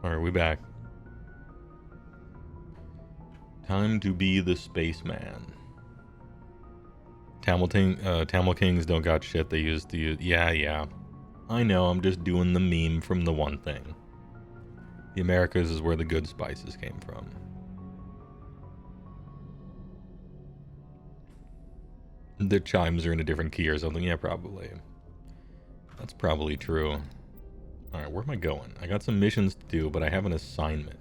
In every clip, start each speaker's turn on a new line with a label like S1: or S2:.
S1: Alright, we back. Time to be the spaceman. Tamil Kings don't got shit they used to use. Yeah. I know, I'm just doing the meme from the one thing. The Americas is where the good spices came from. The chimes are in a different key or something. Yeah, probably. That's probably true. Alright, where am I going? I got some missions to do, but I have an assignment.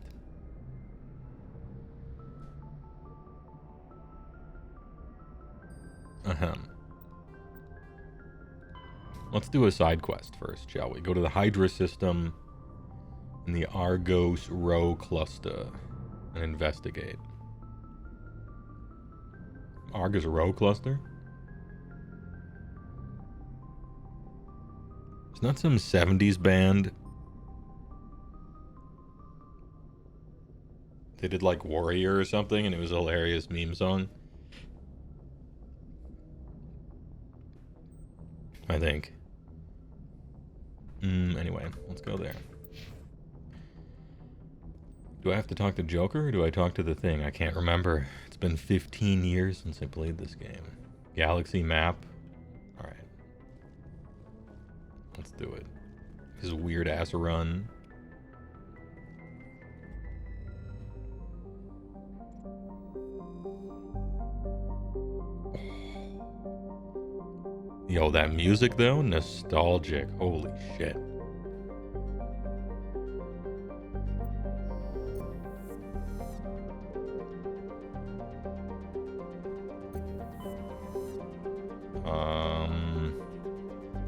S1: Ahem. Let's do a side quest first, shall we? Go to the Hydra system in the Argos Rho cluster and investigate. Argos Rho cluster? It's not some 70s band. They did like Warrior or something and it was a hilarious meme song. I think. Anyway, let's go there. Do I have to talk to Joker or do I talk to the Thing? I can't remember. It's been 15 years since I played this game. Galaxy map. Alright. Let's do it. His weird ass run. Yo, that music though, nostalgic. Holy shit.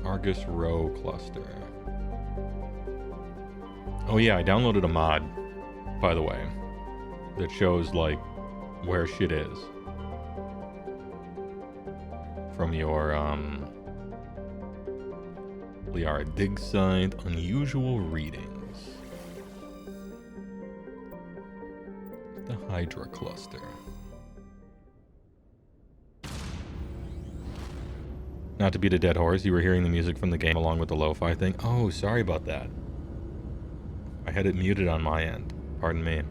S1: Argus Rho cluster. Oh yeah, I downloaded a mod, by the way, that shows like where shit is. From your Liara dig site, unusual readings. The Hydra cluster. Not to beat a dead horse, you were hearing the music from the game along with the lo-fi thing. Oh, sorry about that. I had it muted on my end. Pardon me.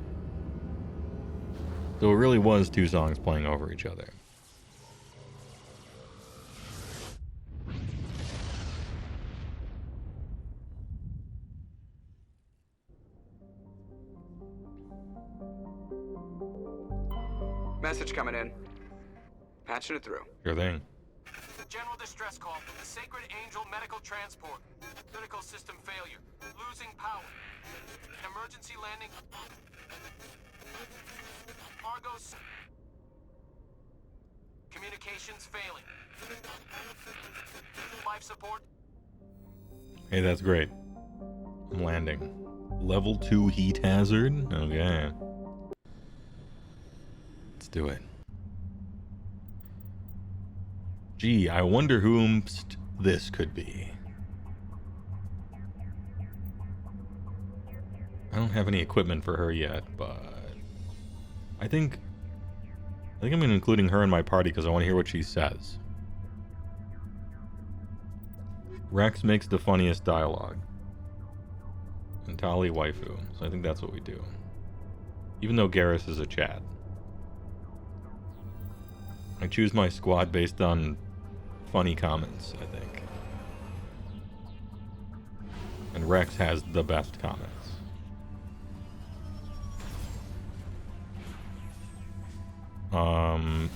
S1: So it really was two songs playing over each other.
S2: Message coming in. Patching it through.
S1: Sure thing.
S3: General distress call from the Sacred Angel Medical Transport. Critical system failure. Losing power. Emergency landing. Argos. Communications failing. Life support.
S1: Hey, that's great. I'm landing. Level 2 heat hazard? Okay. Let's do it. Gee, I wonder whomst this could be. I don't have any equipment for her yet, but I think I'm including her in my party because I want to hear what she says. Rex makes the funniest dialogue. And Tali Waifu. So I think that's what we do. Even though Garrus is a Chad. I choose my squad based on funny comments, I think. And Rex has the best comments.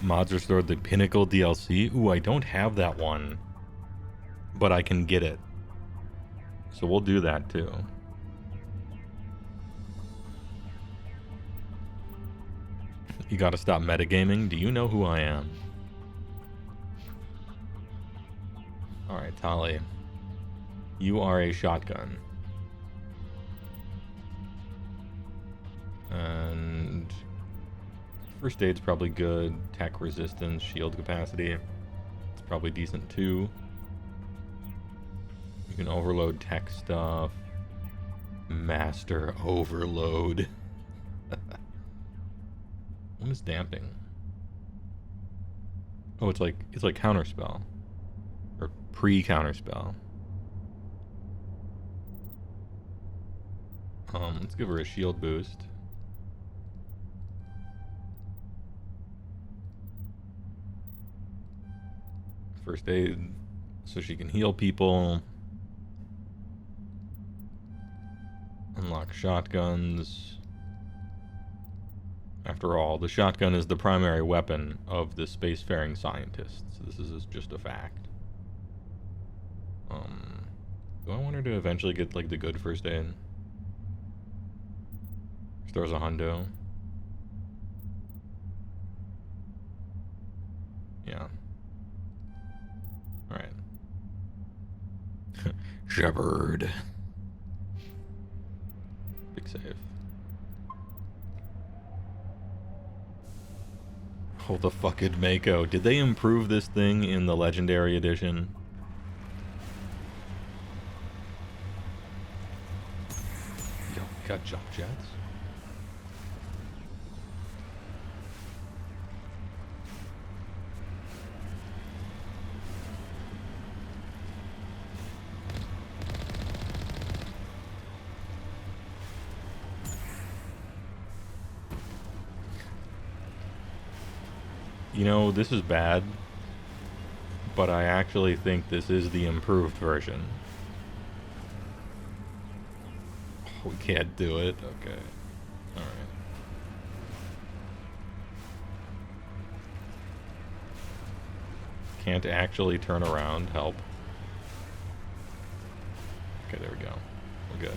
S1: Mods restored the Pinnacle DLC. Ooh, I don't have that one. But I can get it. So we'll do that too. You gotta stop metagaming. Do you know who I am? Alright, Tali. You are a shotgun. And first aid's probably good. Tech resistance, shield capacity. It's probably decent too. You can overload tech stuff. Master overload. What is damping? Oh, it's like counterspell. Or pre-counterspell. Let's give her a shield boost. First aid, so she can heal people. Unlock shotguns. After all, the shotgun is the primary weapon of the spacefaring scientists. This is just a fact. Do I want her to eventually get, like, the good first aid? Stores a hundo. Yeah. Alright. Shepard. Big save. Oh, the fucking Mako. Did they improve this thing in the Legendary Edition? Yo, we got jump jets? You know, this is bad, but I actually think this is the improved version. Oh, we can't do it? Okay. Alright. Can't actually turn around. Help. Okay, there we go. We're good.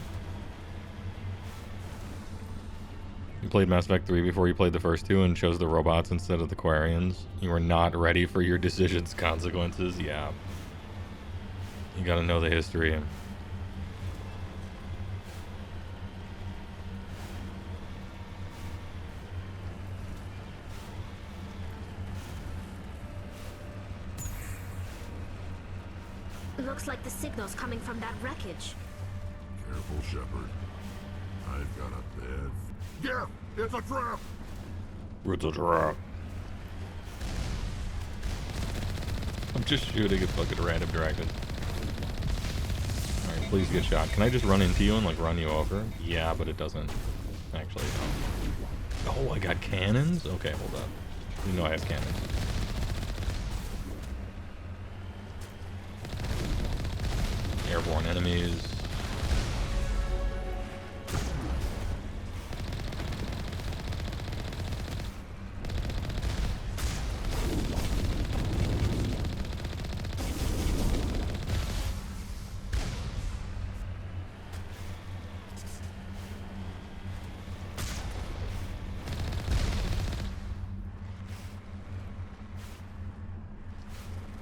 S1: You played Mass Effect 3 before you played the first two and chose the robots instead of the Quarians. You were not ready for your decisions' consequences. Yeah. You gotta know the history.
S4: Looks like the signal's coming from that wreckage.
S5: Careful, Shepard. I've got a bed. Yeah, it's a trap!
S1: It's a trap. I'm just shooting at fucking random dragons. Alright, please get shot. Can I just run into you and, like, run you over? Yeah, but it doesn't. Actually, no. Oh, I got cannons? Okay, hold up. You know I have cannons. Airborne enemies.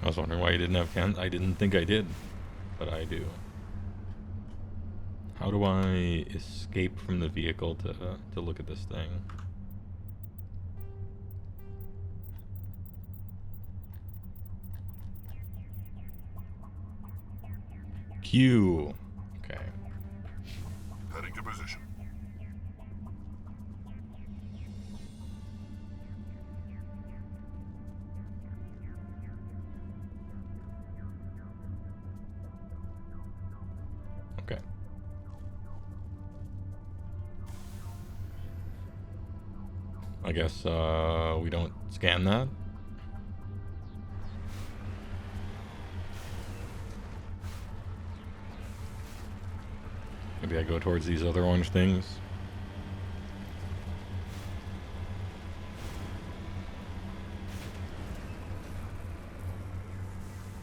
S1: I was wondering why you didn't have cannons. I didn't think I did, but I do. How do I escape from the vehicle to look at this thing? Q. Okay.
S5: Heading to position.
S1: Okay. I guess we don't scan that. Maybe I go towards these other orange things.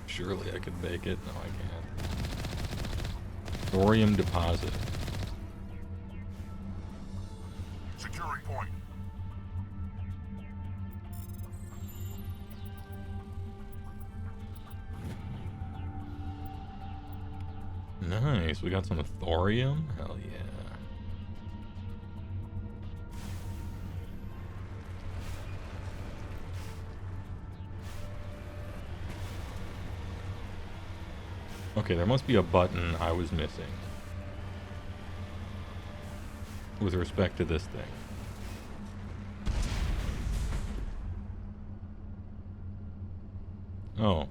S1: Surely I could make it. No, I can't. Thorium deposit.
S5: Securing point.
S1: Nice, we got some thorium? Hell yeah. Okay, there must be a button I was missing with respect to this thing. Oh.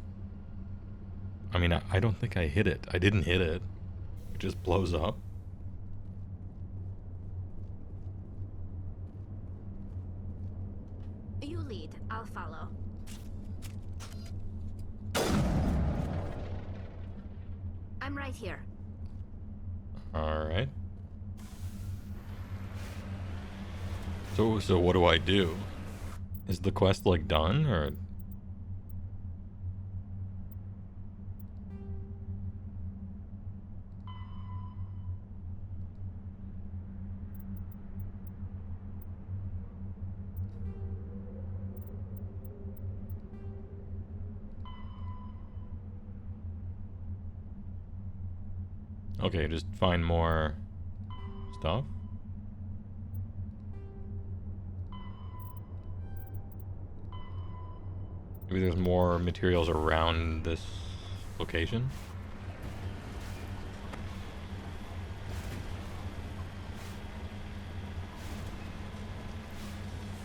S1: I mean, I don't think I hit it. I didn't hit it. It just blows up.
S4: I'll follow. I'm right here.
S1: Alright. So what do I do? Is the quest, like, done, or...? Okay, just find more stuff. Maybe there's more materials around this location.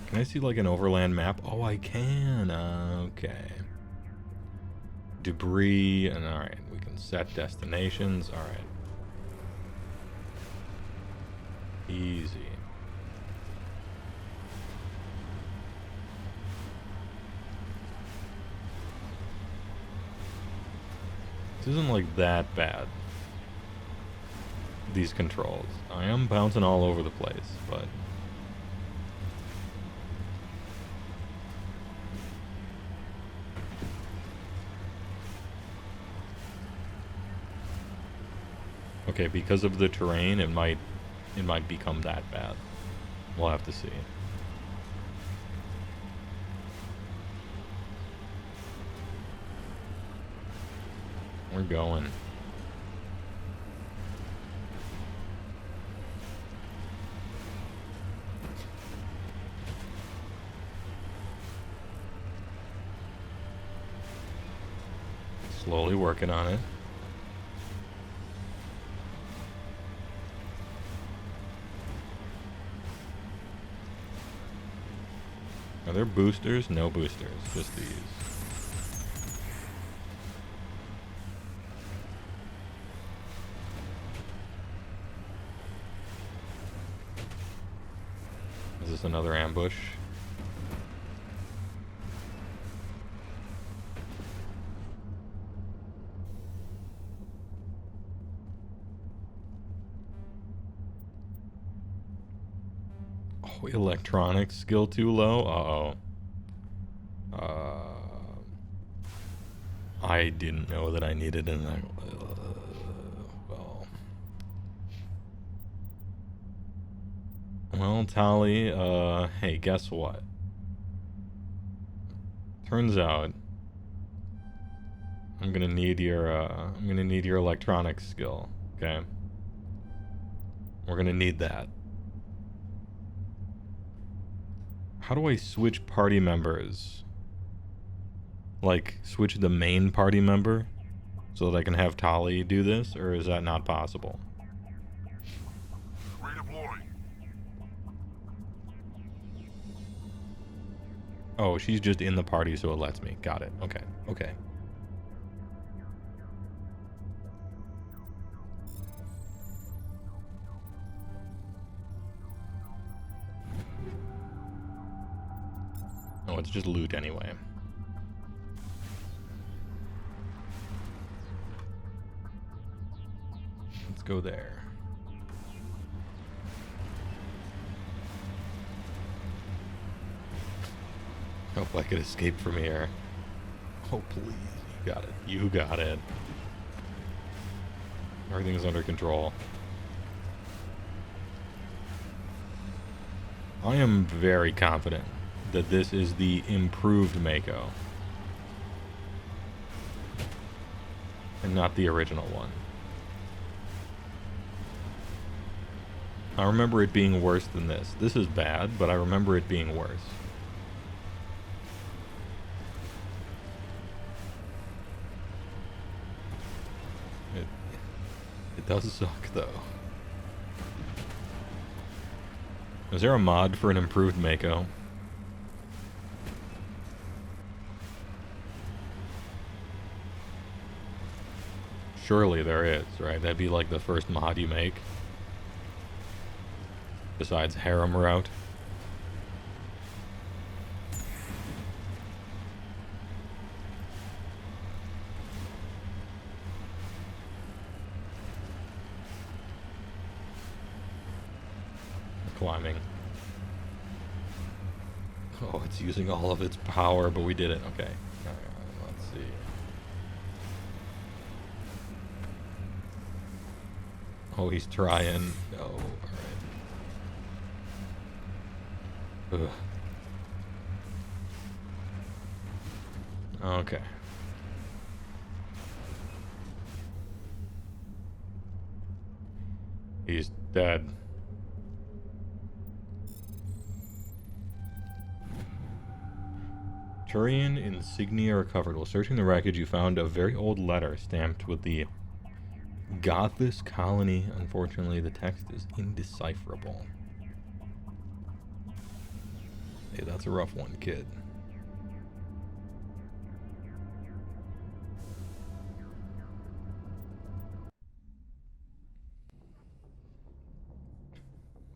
S1: Can I see like an overland map? Oh, I can. Okay. Debris, and alright, we can set destinations. Alright. Easy. This isn't like that bad. These controls. I am bouncing all over the place, but... Okay, because of the terrain, it might become that bad. We'll have to see. We're going. Slowly working on it. Are there boosters? No boosters, just these. Is this another ambush? Oh, electronics skill too low? Uh-oh. I didn't know that I needed an... Well, Tali, hey, guess what? Turns out I'm gonna need your electronics skill, okay? We're gonna need that. How do I switch party members? Like, switch the main party member so that I can have Tali do this, or is that not possible? Oh, she's just in the party, so it lets me. Got it. Okay. Okay. Oh, it's just loot anyway. Let's go there. Hope I could escape from here. Oh, please. You got it. You got it. Everything's under control. I am very confident that this is the improved Mako. And not the original one. I remember it being worse than this. This is bad, but I remember it being worse. It does suck, though. Is there a mod for an improved Mako? Surely there is, right? That'd be like the first mod you make. Besides Harem Route. climbing. Oh, it's using all of its power, but we did it. Okay. Let's see. Oh, he's trying. No. All right. Ugh. Okay. He's dead. Turian insignia recovered. While searching the wreckage, you found a very old letter stamped with the Gothis colony. Unfortunately, the text is indecipherable. Hey, that's a rough one, kid.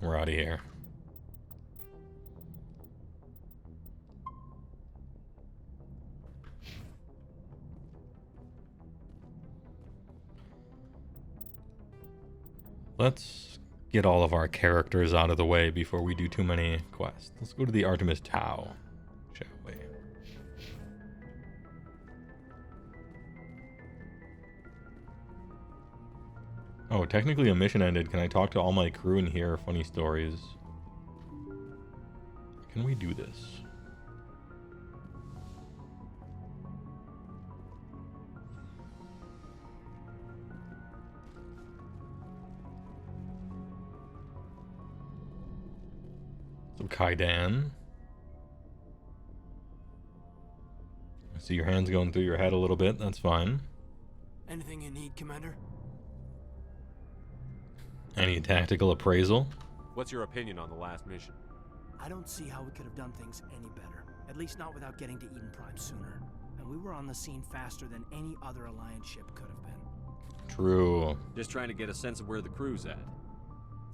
S1: We're out of here. Let's get all of our characters out of the way before we do too many quests. Let's go to the Artemis Tau, shall we? Oh, technically a mission ended. Can I talk to all my crew and hear funny stories? Can we do this? So Kaidan. I see your hands going through your head a little bit. That's fine.
S6: Anything you need, Commander?
S1: Any tactical appraisal?
S7: What's your opinion on the last mission?
S6: I don't see how we could have done things any better. At least not without getting to Eden Prime sooner. And we were on the scene faster than any other Alliance ship could have been.
S1: True.
S7: Just trying to get a sense of where the crew's at.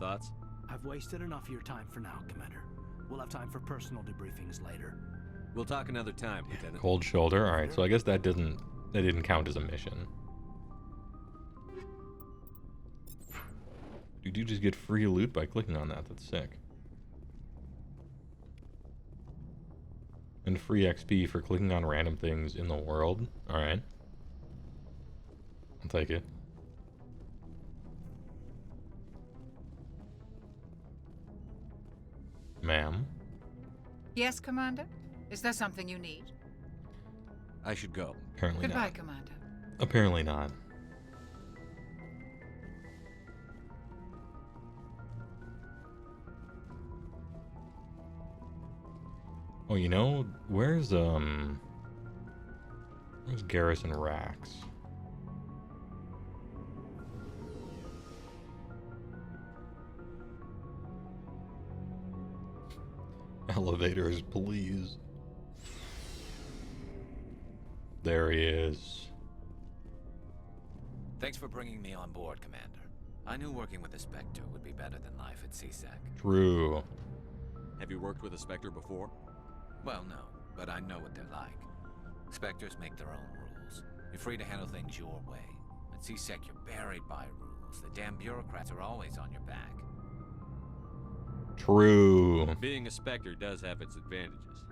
S7: Thoughts?
S6: I've wasted enough of your time for now, Commander. We'll have time for personal debriefings later.
S7: We'll talk another time, Lieutenant.
S1: Cold shoulder. All right, so I guess that didn't count as a mission. Dude, you just get free loot by clicking on that. That's sick. And free XP for clicking on random things in the world. All right. I'll take it. Ma'am?
S8: Yes, Commander? Is there something you need?
S7: I should go.
S1: Apparently
S8: Goodbye,
S1: not.
S8: Commander.
S1: Apparently not. Oh, you know, where's Garrison Rax? Elevators, please. There he is.
S9: Thanks for bringing me on board, Commander. I knew working with a Spectre would be better than life at CSEC.
S1: True.
S7: Have you worked with a Spectre before?
S9: Well, no, but I know what they're like. Spectres make their own rules. You're free to handle things your way. At CSEC, you're buried by rules. The damn bureaucrats are always on your back.
S1: True.
S7: Being a Spectre does have its advantages.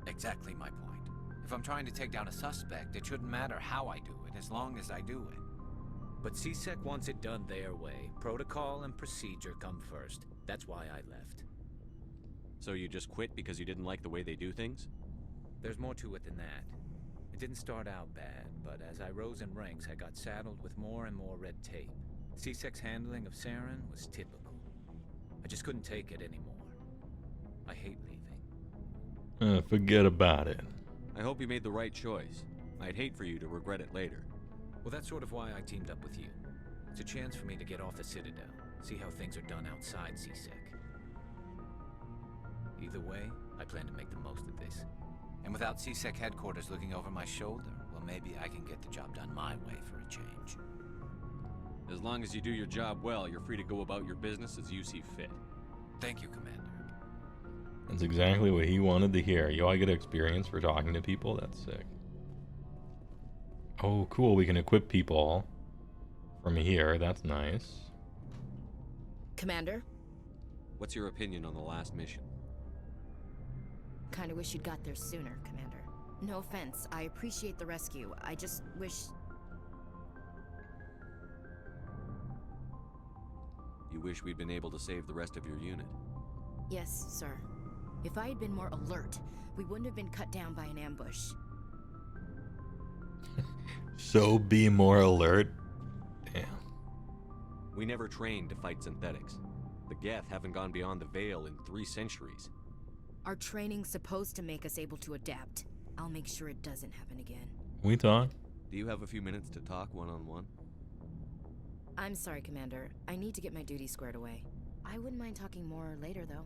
S9: Exactly my point. If I'm trying to take down a suspect, it shouldn't matter how I do it, as long as I do it. But CSEC wants it done their way. Protocol and procedure come first. That's why I left.
S7: So you just quit because you didn't like the way they do things?
S9: There's more to it than that. It didn't start out bad, but as I rose in ranks, I got saddled with more and more red tape. CSEC's handling of Saren was typical. I just couldn't take it anymore. I hate leaving.
S1: Forget about it.
S7: I hope you made the right choice. I'd hate for you to regret it later.
S9: Well, that's sort of why I teamed up with you. It's a chance for me to get off the Citadel, see how things are done outside CSEC. Either way, I plan to make the most of this. And without CSEC headquarters looking over my shoulder, well, maybe I can get the job done my way for a change.
S7: As long as you do your job well, you're free to go about your business as you see fit.
S9: Thank you, Commander.
S1: That's exactly what he wanted to hear. You all get experience for talking to people? That's sick. Oh, cool. We can equip people from here. That's nice.
S10: Commander?
S7: What's your opinion on the last mission?
S10: Kinda wish you'd got there sooner, Commander. No offense, I appreciate the rescue. I just wish...
S7: You wish we'd been able to save the rest of your unit?
S10: Yes, sir. If I had been more alert, we wouldn't have been cut down by an ambush.
S1: So be more alert? Damn.
S7: We never trained to fight synthetics. The Geth haven't gone beyond the Veil in 3 centuries.
S10: Our training's supposed to make us able to adapt. I'll make sure it doesn't happen again.
S1: We talk?
S7: Do you have a few minutes to talk one-on-one?
S10: I'm sorry, Commander. I need to get my duties squared away. I wouldn't mind talking more later, though.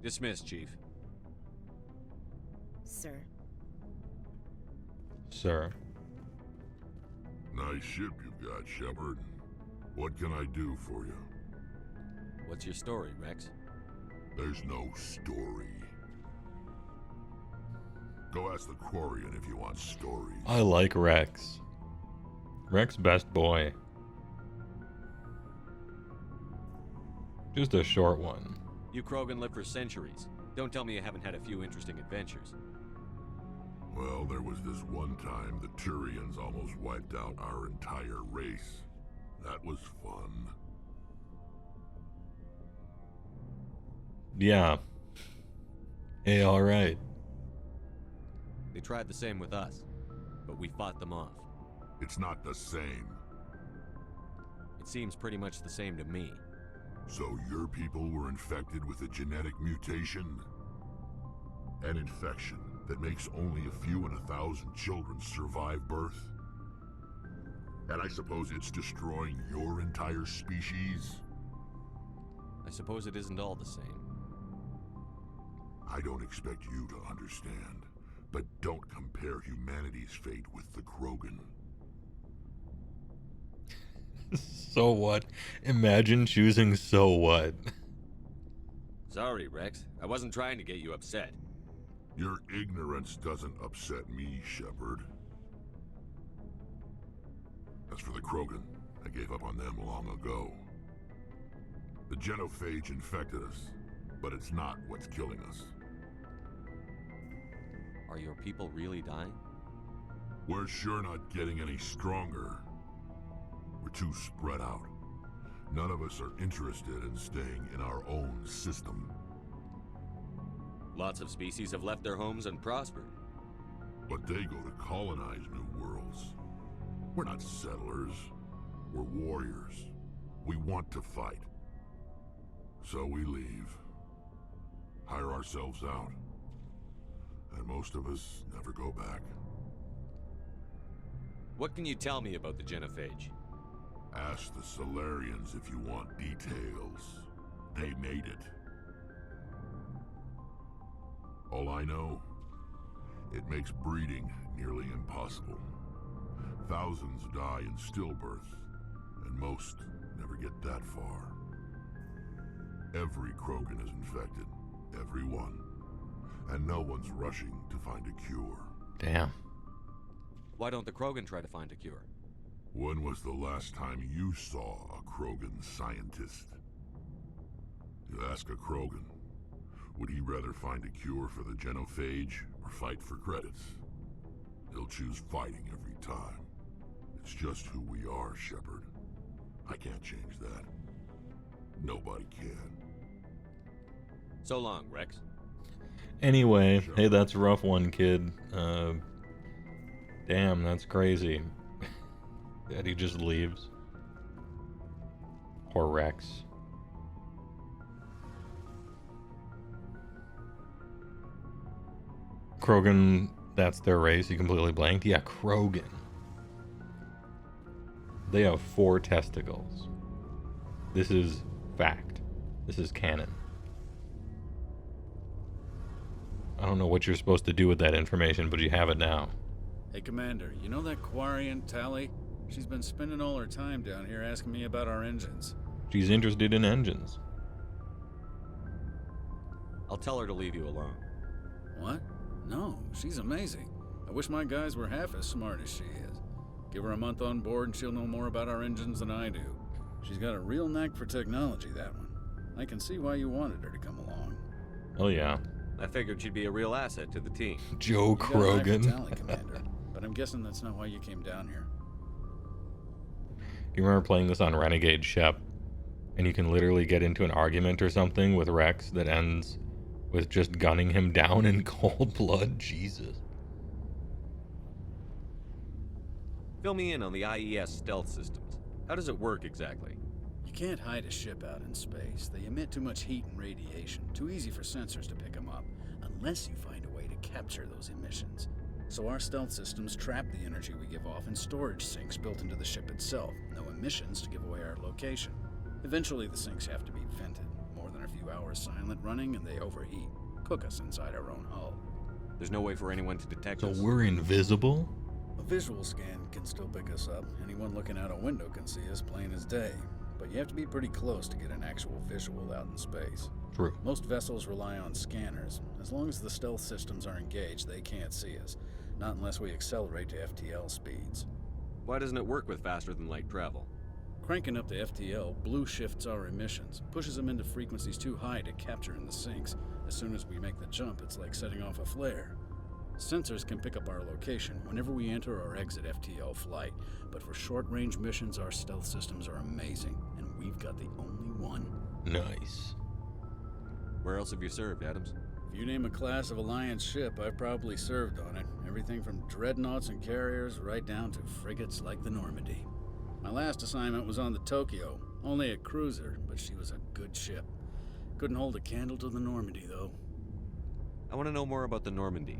S7: Dismissed, Chief.
S10: Sir.
S1: Sir.
S5: Nice ship you've got, Shepard. What can I do for you?
S7: What's your story, Rex?
S5: There's no story. Go ask the Quarian if you want stories.
S1: I like Rex. Rex best boy. Just a short one.
S7: You Krogan lived for centuries. Don't tell me you haven't had a few interesting adventures.
S5: Well, there was this one time the Turians almost wiped out our entire race. That was fun.
S1: Yeah. Hey, alright.
S7: They tried the same with us, but we fought them off.
S5: It's not the same.
S7: It seems pretty much the same to me.
S5: So your people were infected with a genetic mutation? An infection that makes only a few in 1,000 children survive birth? And I suppose it's destroying your entire species?
S7: I suppose it isn't all the same.
S5: I don't expect you to understand, but don't compare humanity's fate with the Krogan.
S1: So what? Imagine choosing so what?
S7: Sorry, Rex. I wasn't trying to get you upset.
S5: Your ignorance doesn't upset me, Shepard. As for the Krogan, I gave up on them long ago. The genophage infected us, but it's not what's killing us.
S7: Are your people really dying?
S5: We're sure not getting any stronger. We're too spread out. None of us are interested in staying in our own system.
S7: Lots of species have left their homes and prospered.
S5: But they go to colonize new worlds. We're not settlers. We're warriors. We want to fight. So we leave. Hire ourselves out. And most of us never go back.
S7: What can you tell me about the genophage?
S5: Ask the Solarians if you want details. They made it. All I know, it makes breeding nearly impossible. Thousands die in stillbirth, and most never get that far. Every Krogan is infected. Every one. And no one's rushing to find a cure.
S1: Damn.
S7: Why don't the Krogan try to find a cure?
S5: When was the last time you saw a Krogan scientist? You ask a Krogan, would he rather find a cure for the genophage or fight for credits? He'll choose fighting every time. It's just who we are, Shepard. I can't change that. Nobody can.
S7: So long, Rex.
S1: Anyway, hey, that's a rough one, kid. Damn, that's crazy. That he just leaves. Poor Rex. Krogan, that's their race. You completely blanked. Yeah, Krogan. They have 4 testicles. This is fact. This is canon. I don't know what you're supposed to do with that information, but you have it now.
S11: Hey, Commander, you know that Quarian, Tally? She's been spending all her time down here asking me about our engines.
S1: She's interested in engines.
S7: I'll tell her to leave you alone.
S11: What? No, she's amazing. I wish my guys were half as smart as she is. Give her a month on board and she'll know more about our engines than I do. She's got a real knack for technology, that one. I can see why you wanted her to come along.
S1: Oh yeah.
S7: I figured she'd be a real asset to the team.
S1: Joe
S11: You got an eye for
S1: Krogan.
S11: talent, Commander, but I'm guessing that's not why you came down here.
S1: You remember playing this on Renegade Shep, and you can literally get into an argument or something with Rex that ends with just gunning him down in cold blood? Jesus.
S7: Fill me in on the IES stealth systems. How does it work exactly?
S11: You can't hide a ship out in space. They emit too much heat and radiation. Too easy for sensors to pick them up, unless you find a way to capture those emissions. So our stealth systems trap the energy we give off in storage sinks built into the ship itself. No emissions to give away our location. Eventually the sinks have to be vented. More than a few hours silent running and they overheat. Cook us inside our own hull.
S7: There's no way for anyone to detect
S1: So
S7: us.
S1: we're invisible?
S11: A visual scan can still pick us up. Anyone looking out a window can see us plain as day. But you have to be pretty close to get an actual visual out in space.
S1: True.
S11: Most vessels rely on scanners. As long as the stealth systems are engaged, they can't see us. Not unless we accelerate to FTL speeds.
S7: Why doesn't it work with faster than light travel?
S11: Cranking up to FTL blue shifts our emissions, pushes them into frequencies too high to capture in the sinks. As soon as we make the jump, it's like setting off a flare. Sensors can pick up our location whenever we enter or exit FTL flight, but for short-range missions, our stealth systems are amazing, and we've got the only one.
S1: Nice.
S7: Where else have you served, Adams?
S11: If you name a class of Alliance ship, I've probably served on it. Everything from dreadnoughts and carriers right down to frigates like the Normandy. My last assignment was on the Tokyo, only a cruiser, but she was a good ship. Couldn't hold a candle to the Normandy, though.
S7: I want to know more about the Normandy.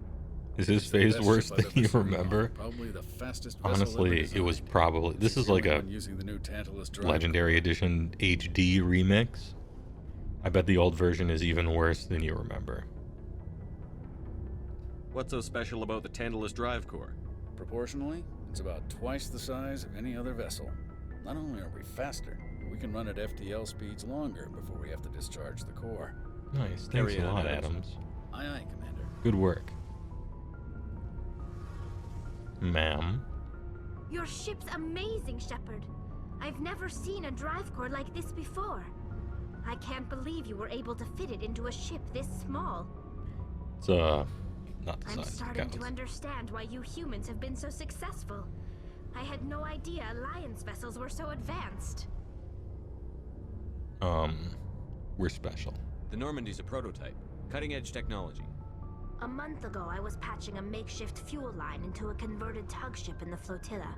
S1: Is his face worse than you remember?
S11: Probably the fastest vessel
S1: Honestly,
S11: ever
S1: it was
S11: designed.
S1: probably... This is like a
S11: Using the new Tantalus drive.
S1: Legendary Edition HD remix. I bet the old version is even worse than you remember.
S7: What's so special about the Tantalus drive core?
S11: Proportionally, it's about twice the size of any other vessel. Not only are we faster, but we can run at FTL speeds longer before we have to discharge the core.
S1: Nice. Thanks
S7: Carry
S1: a
S7: on,
S1: lot,
S7: Adams.
S1: Adams.
S11: Aye, aye, Commander.
S1: Good work. Ma'am.
S4: Your ship's amazing, Shepard. I've never seen a drive core like this before. I can't believe you were able to fit it into a ship this small.
S1: It's, not the
S4: I'm
S1: size that
S4: starting to
S1: counts.
S4: understand why you humans have been so successful. I had no idea Alliance vessels were so advanced.
S1: We're special.
S7: The Normandy's a prototype. Cutting-edge technology.
S4: A month ago, I was patching a makeshift fuel line into a converted tug ship in the flotilla.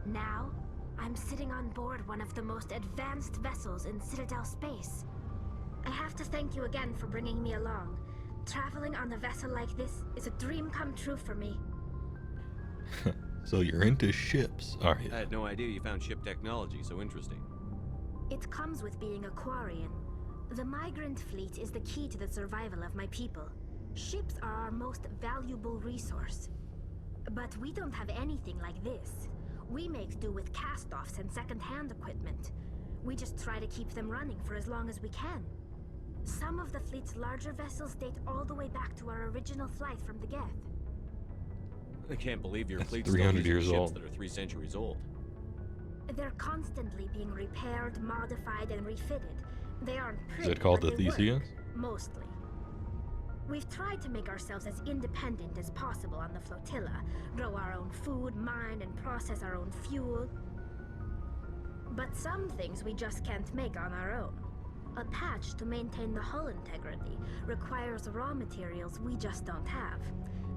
S4: Now, I'm sitting on board one of the most advanced vessels in Citadel space. I have to thank you again for bringing me along. Traveling on a vessel like this is a dream come true for me.
S1: So you're into ships, are you?
S7: I had no idea you found ship technology so interesting.
S4: It comes with being a Quarian. The migrant fleet is the key to the survival of my people. Ships are our most valuable resource. But we don't have anything like this. We make do with cast-offs and second-hand equipment. We just try to keep them running for as long as we can. Some of the fleet's larger vessels date all the way back to our original flight from the Geth.
S7: I can't believe your
S1: That's
S7: fleet's
S1: 300
S7: still using
S1: years
S7: ships
S1: old.
S7: that are 3 centuries old.
S4: They're constantly being repaired, modified, and refitted. They aren't pretty,
S1: Is it called
S4: but
S1: the
S4: they work,
S1: Theseus?
S4: mostly. We've tried to make ourselves as independent as possible on the flotilla, grow our own food, mine, and process our own fuel. But some things we just can't make on our own. A patch to maintain the hull integrity requires raw materials we just don't have.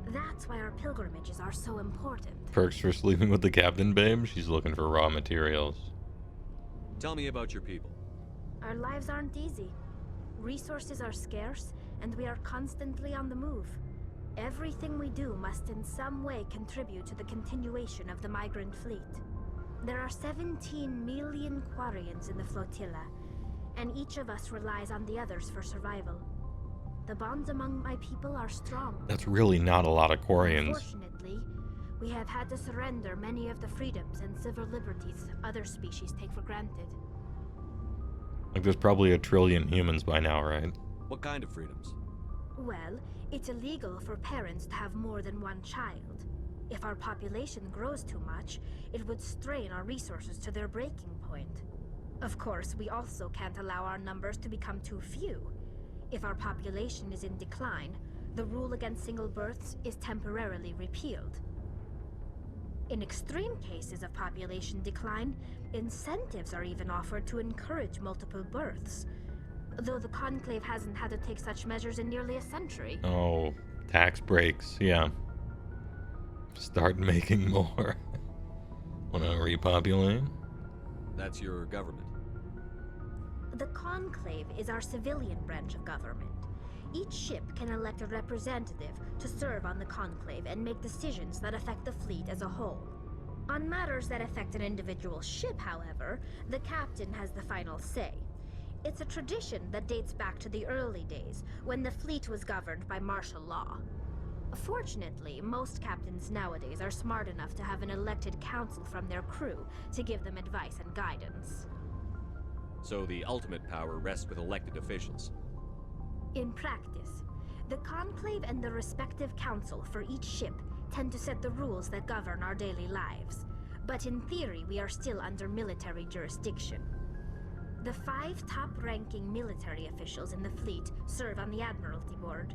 S4: That's why our pilgrimages are so important.
S1: Perks for sleeping with the captain, babe? She's looking for raw materials.
S7: Tell me about your people.
S4: Our lives aren't easy. Resources are scarce, and we are constantly on the move. Everything we do must in some way contribute to the continuation of the migrant fleet. There are 17 million Quarians in the flotilla, and each of us relies on the others for survival. The bonds among my people are strong.
S1: That's really not a lot of Quarians.
S4: Unfortunately, we have had to surrender many of the freedoms and civil liberties other species take for granted.
S1: Like, there's probably 1 trillion humans by now, right?
S7: What kind of freedoms?
S4: Well, it's illegal for parents to have more than one child. If our population grows too much, it would strain our resources to their breaking point. Of course, we also can't allow our numbers to become too few. If our population is in decline, the rule against single births is temporarily repealed. In extreme cases of population decline, incentives are even offered to encourage multiple births, though the Conclave hasn't had to take such measures in nearly a century.
S1: Oh, tax breaks, yeah. Start making more. Wanna repopulate?
S7: That's your government.
S4: The Conclave is our civilian branch of government. Each ship can elect a representative to serve on the Conclave and make decisions that affect the fleet as a whole. On matters that affect an individual ship, however, the captain has the final say. It's a tradition that dates back to the early days, when the fleet was governed by martial law. Fortunately, most captains nowadays are smart enough to have an elected council from their crew to give them advice and guidance.
S7: So the ultimate power rests with elected officials.
S4: In practice, the Conclave and the respective council for each ship tend to set the rules that govern our daily lives. But in theory, we are still under military jurisdiction. The 5 top-ranking military officials in the fleet serve on the Admiralty Board.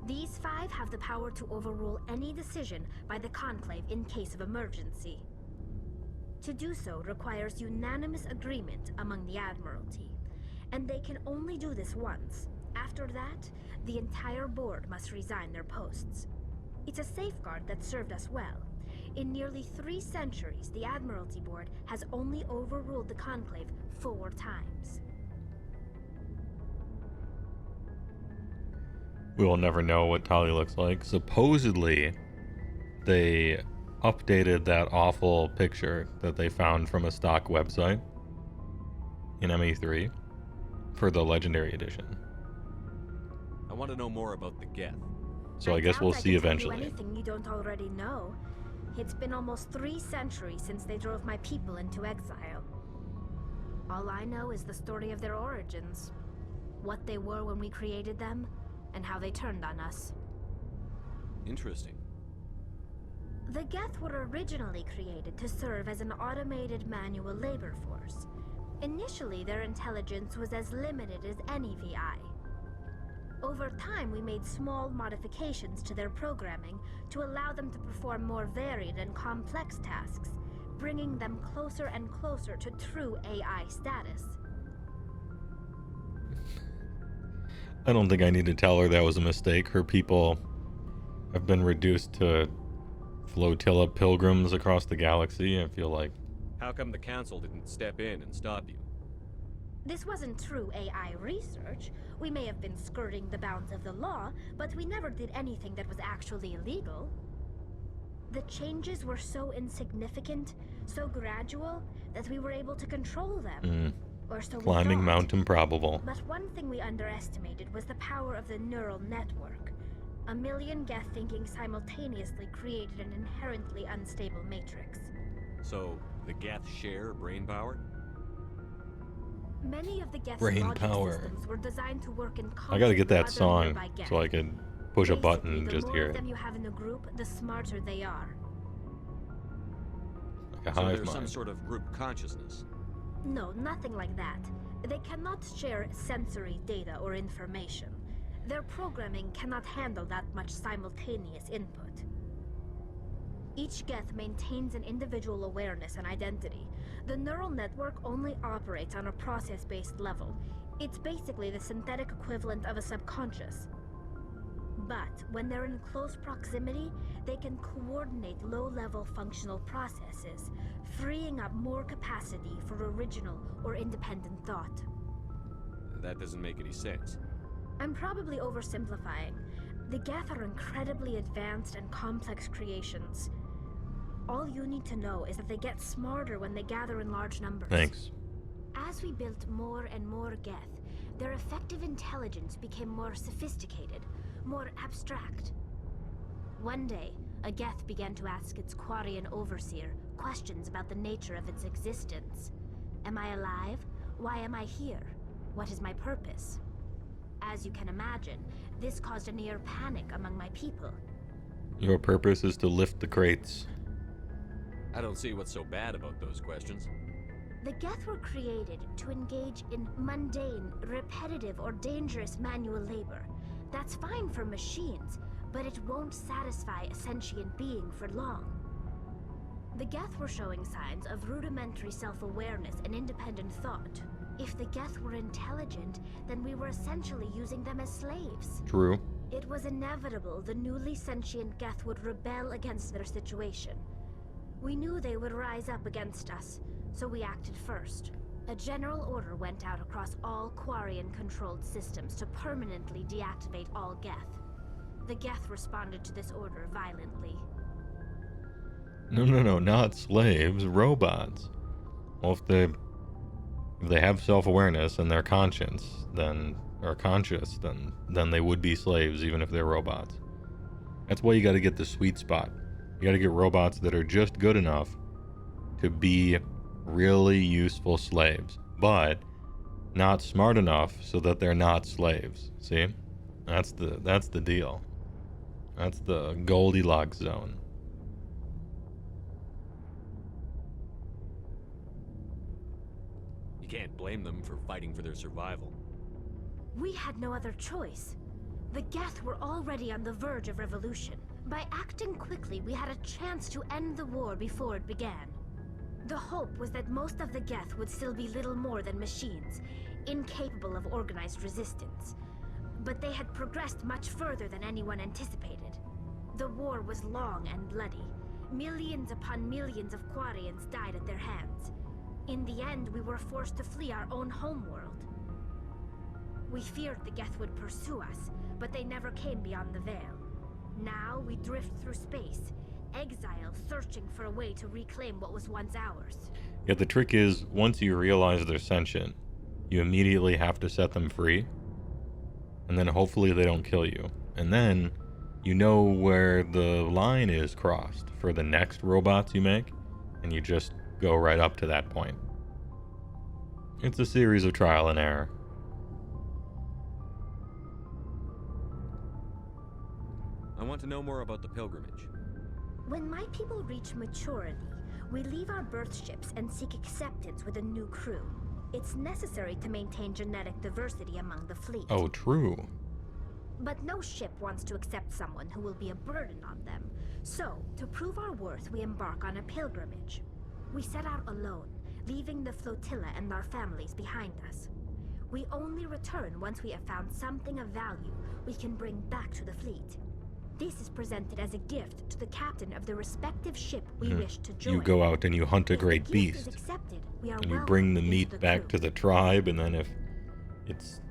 S4: These 5 have the power to overrule any decision by the Conclave in case of emergency. To do so requires unanimous agreement among the Admiralty, and they can only do this once. After that, the entire board must resign their posts. It's a safeguard that served us well. In nearly 3 centuries, the Admiralty Board has only overruled the Conclave 4 times.
S1: We will never know what Tali looks like. Supposedly, they updated that awful picture that they found from a stock website in ME3 for the Legendary Edition.
S7: I want to know more about the Geth.
S1: So I guess we'll see eventually.
S4: I can't tell you anything you don't already know. It's been almost 3 centuries since they drove my people into exile. All I know is the story of their origins, what they were when we created them, and how they turned on us.
S7: Interesting.
S4: The Geth were originally created to serve as an automated manual labor force. Initially, their intelligence was as limited as any VI. Over time, we made small modifications to their programming to allow them to perform more varied and complex tasks, bringing them closer and closer to true AI status.
S1: I don't think I need to tell her that was a mistake. Her people have been reduced to flotilla pilgrims across the galaxy, I feel like.
S7: How come the council didn't step in and stop you?
S4: This wasn't true AI research. We may have been skirting the bounds of the law, but we never did anything that was actually illegal. The changes were so insignificant, so gradual, that we were able to control them. Or so
S1: Climbing
S4: we thought.
S1: Mount Improbable.
S4: But one thing we underestimated was the power of the neural network. A million Geth thinking simultaneously created an inherently unstable matrix.
S7: So, the Geth share brain power?
S4: Many of the Geth's
S1: Brain
S4: logic
S1: power.
S4: systems were designed to work in
S1: I gotta get that
S4: concert with other
S1: song
S4: nearby Geth.
S1: so I can push a button and
S4: Basically,
S1: just
S4: the
S1: hear
S4: more of
S1: it.
S4: them you have in a group, the smarter they are.
S1: Like a
S7: So
S1: hive
S7: there's some
S1: mind.
S7: sort of group consciousness.
S4: No, nothing like that. They cannot share sensory data or information. Their programming cannot handle that much simultaneous input. Each Geth maintains an individual awareness and identity. The neural network only operates on a process-based level. It's basically the synthetic equivalent of a subconscious. But when they're in close proximity, they can coordinate low-level functional processes, freeing up more capacity for original or independent thought.
S7: That doesn't make any sense.
S4: I'm probably oversimplifying. The Geth are incredibly advanced and complex creations. All you need to know is that they get smarter when they gather in large numbers.
S1: Thanks.
S4: As we built more and more Geth, their effective intelligence became more sophisticated, more abstract. One day, a Geth began to ask its Quarian overseer questions about the nature of its existence. Am I alive? Why am I here? What is my purpose? As you can imagine, this caused a near panic among my people.
S1: Your purpose is to lift the crates.
S7: I don't see what's so bad about those questions.
S4: The Geth were created to engage in mundane, repetitive, or dangerous manual labor. That's fine for machines, but it won't satisfy a sentient being for long. The Geth were showing signs of rudimentary self-awareness and independent thought. If the Geth were intelligent, then we were essentially using them as slaves.
S1: True.
S4: It was inevitable the newly sentient Geth would rebel against their situation. We knew they would rise up against us, so we acted first. A general order went out across all Quarian-controlled systems to permanently deactivate all Geth. The Geth responded to this order violently.
S1: No, not slaves, robots. Well, if they have self-awareness and they're conscious, then they would be slaves even if they're robots. That's why you got to get the sweet spot. You got to get robots that are just good enough to be really useful slaves, but not smart enough so that they're not slaves. See? That's the deal. That's the Goldilocks zone.
S7: You can't blame them for fighting for their survival.
S4: We had no other choice. The Geth were already on the verge of revolution. By acting quickly, we had a chance to end the war before it began. The hope was that most of the Geth would still be little more than machines, incapable of organized resistance. But they had progressed much further than anyone anticipated. The war was long and bloody. Millions upon millions of Quarians died at their hands. In the end, we were forced to flee our own homeworld. We feared the Geth would pursue us, but they never came beyond the Veil. Now we drift through space, exile searching for a way to reclaim what was once ours.
S1: Yet the trick is, once you realize they're sentient, you immediately have to set them free. And then hopefully they don't kill you. And then you know where the line is crossed for the next robots you make, and you just go right up to that point. It's a series of trial and error.
S7: I want to know more about the pilgrimage.
S4: When my people reach maturity, we leave our birth ships and seek acceptance with a new crew. It's necessary to maintain genetic diversity among the fleet.
S1: Oh, true.
S4: But no ship wants to accept someone who will be a burden on them. So, to prove our worth, we embark on a pilgrimage. We set out alone, leaving the flotilla and our families behind us. We only return once we have found something of value we can bring back to the fleet. This is presented as a gift to the captain of the respective ship we wish to join.
S1: You go out and you hunt a
S4: If the
S1: great
S4: gift
S1: beast,
S4: is accepted, we are
S1: and you
S4: welcomed
S1: bring the
S4: into
S1: meat back
S4: crew.
S1: to the tribe, and then if it's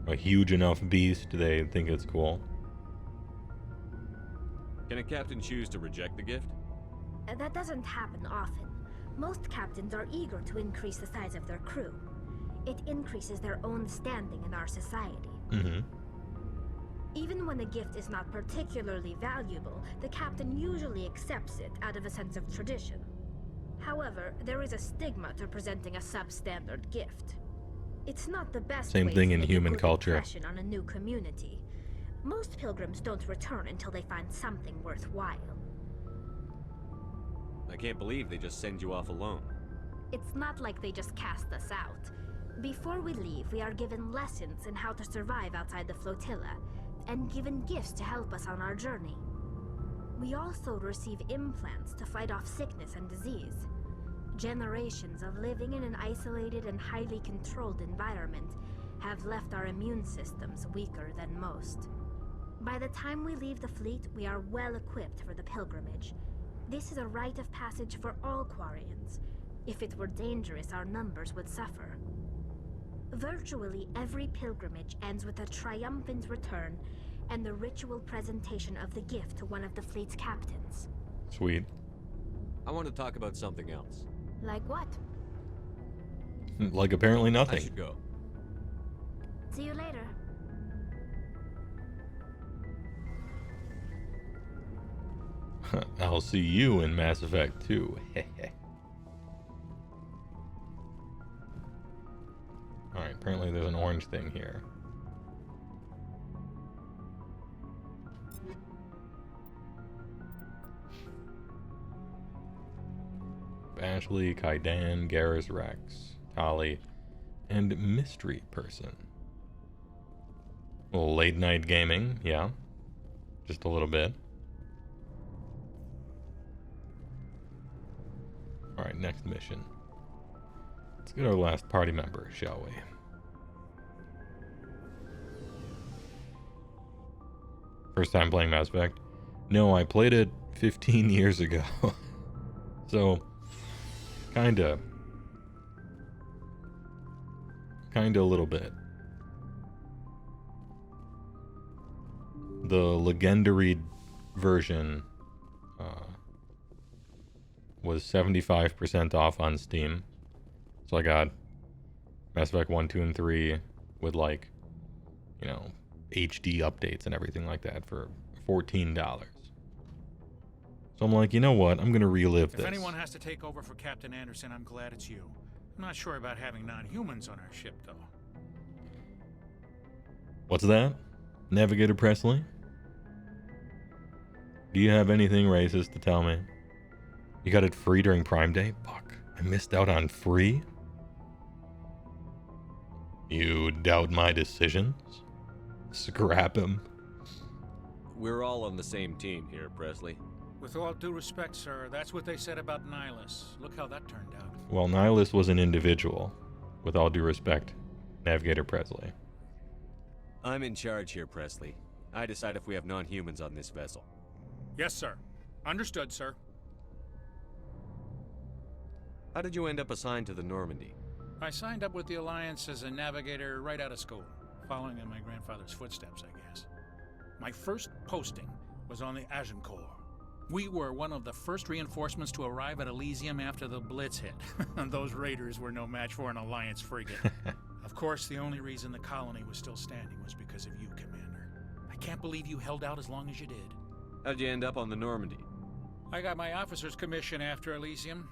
S1: a huge enough beast, they think it's cool.
S7: Can a captain choose to reject the gift?
S4: That doesn't happen often. Most captains are eager to increase the size of their crew. It increases their own standing in our society.
S1: Mm-hmm.
S4: Even when a gift is not particularly valuable, the captain usually accepts it out of a sense of tradition. However, there is a stigma to presenting a substandard gift. It's not the best
S1: Same
S4: way
S1: thing
S4: to
S1: in
S4: make a
S1: human
S4: good
S1: culture.
S4: impression on a new community. Most pilgrims don't return until they find something worthwhile.
S7: I can't believe they just send you off alone.
S4: It's not like they just cast us out. Before we leave, we are given lessons in how to survive outside the flotilla, and given gifts to help us on our journey. We also receive implants to fight off sickness and disease. Generations of living in an isolated and highly controlled environment have left our immune systems weaker than most. By the time we leave the fleet, we are well equipped for the pilgrimage. This is a rite of passage for all Quarians. If it were dangerous, our numbers would suffer. Virtually every pilgrimage ends with a triumphant return and the ritual presentation of the gift to one of the fleet's captains.
S1: Sweet.
S7: I want to talk about something else.
S4: Like what?
S1: Like apparently
S7: I
S1: nothing.
S7: should go.
S4: See you later.
S1: I'll see you in Mass Effect 2. Alright, apparently there's an orange thing here. Ashley, Kaidan, Garrus Rex, Tali, and Mystery Person. Well, late night gaming, yeah. Just a little bit. Alright, next mission. Let's get our last party member, shall we? First time playing Mass Effect? No, I played it 15 years ago. So, kinda a little bit. The legendary version was 75% off on Steam. So I got Mass Effect 1, 2, and 3 with, like, you know, HD updates and everything like that for $14. So I'm like, you know what? I'm going to relive this.
S12: If anyone has to take over for Captain Anderson, I'm glad it's you. I'm not sure about having non-humans on our ship, though.
S1: What's that? Navigator Presley? Do you have anything racist to tell me? You got it free during Prime Day? Fuck, I missed out on free? You doubt my decisions? Scrap him.
S7: We're all on the same team here, Presley.
S12: With all due respect, sir, that's what they said about Nihilus. Look how that turned out.
S1: Well, Nihilus was an individual. With all due respect, Navigator Presley.
S7: I'm in charge here, Presley. I decide if we have non-humans on this vessel.
S12: Yes, sir. Understood, sir.
S7: How did you end up assigned to the Normandy?
S12: I signed up with the Alliance as a navigator right out of school, following in my grandfather's footsteps, I guess. My first posting was on the Agincourt. We were one of the first reinforcements to arrive at Elysium after the Blitz hit. And those raiders were no match for an Alliance frigate. Of course, the only reason the colony was still standing was because of you, Commander. I can't believe you held out as long as you did.
S7: How'd you end up on the Normandy?
S12: I got my officer's commission after Elysium.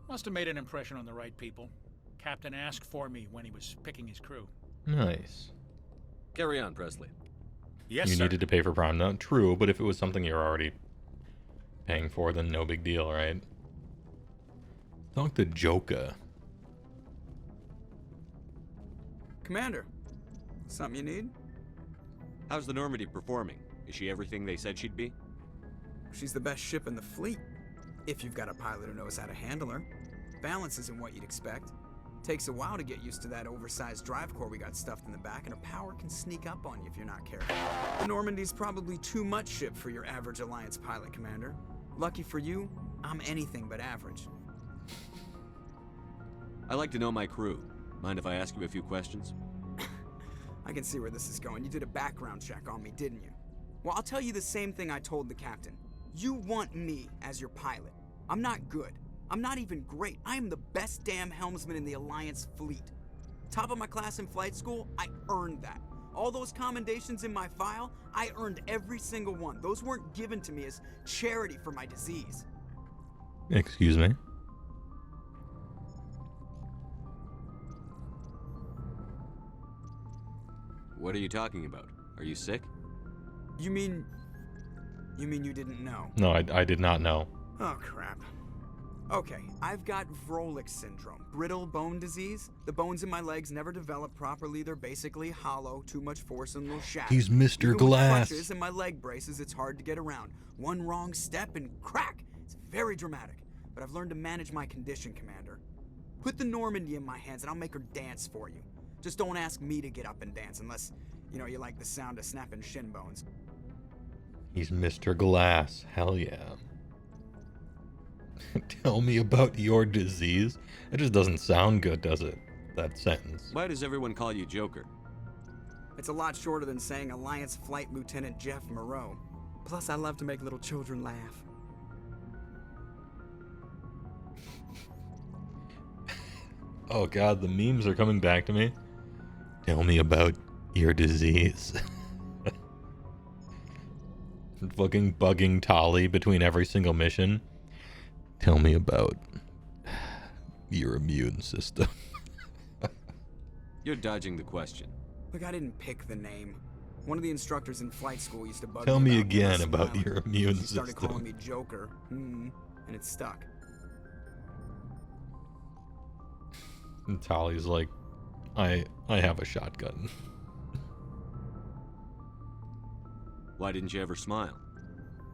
S12: Must have made an impression on the right people. Captain asked for me when he was picking his crew.
S1: Nice.
S7: Carry on, Presley.
S12: Yes,
S1: you
S12: sir.
S1: needed to pay for Prime. No, true, but if it was something you're already paying for, then no big deal, right? Talk to Joka.
S2: Commander, something you need?
S7: How's the Normandy performing? Is she everything they said she'd be?
S2: She's the best ship in the fleet. If you've got a pilot who knows how to handle her. Balance isn't what you'd expect. Takes a while to get used to that oversized drive core we got stuffed in the back, and her power can sneak up on you if you're not careful. The Normandy's probably too much ship for your average Alliance pilot, Commander. Lucky for you, I'm anything but average.
S7: I like to know my crew. Mind if I ask you a few questions?
S2: I can see where this is going. You did a background check on me, didn't you? Well, I'll tell you the same thing I told the captain. You want me as your pilot. I'm not good. I'm not even great. I am the best damn helmsman in the Alliance fleet. Top of my class in flight school, I earned that. All those commendations in my file, I earned every single one. Those weren't given to me as charity for my disease.
S1: Excuse me?
S7: What are you talking about? Are you sick?
S2: You mean you didn't know?
S1: No, I did not know.
S2: Oh, crap. Okay, I've got Vrolik syndrome, brittle bone disease. The bones in my legs never develop properly. They're basically hollow, too much force and they'll shatter.
S1: He's Mr.
S2: Even
S1: Glass.
S2: With crutches and my leg braces, it's hard to get around. One wrong step and crack. It's very dramatic, but I've learned to manage my condition, Commander. Put the Normandy in my hands and I'll make her dance for you. Just don't ask me to get up and dance unless, you know, you like the sound of snapping shin bones.
S1: He's Mr. Glass. Hell yeah. Tell me about your disease? It just doesn't sound good, does it? That sentence.
S7: Why does everyone call you Joker?
S2: It's a lot shorter than saying Alliance Flight Lieutenant Jeff Moreau. Plus, I love to make little children laugh.
S1: Oh god, the memes are coming back to me. Tell me about your disease. Fucking bugging Tali between every single mission. Tell me about your immune system.
S7: You're dodging the question.
S2: Look, I didn't pick the name. One of the instructors in flight school used to bug
S1: Tell me
S2: about
S1: again about
S2: smiling.
S1: your immune
S2: She started
S1: system.
S2: calling me Joker, and it stuck.
S1: And Tali's like, I have a shotgun.
S7: Why didn't you ever smile?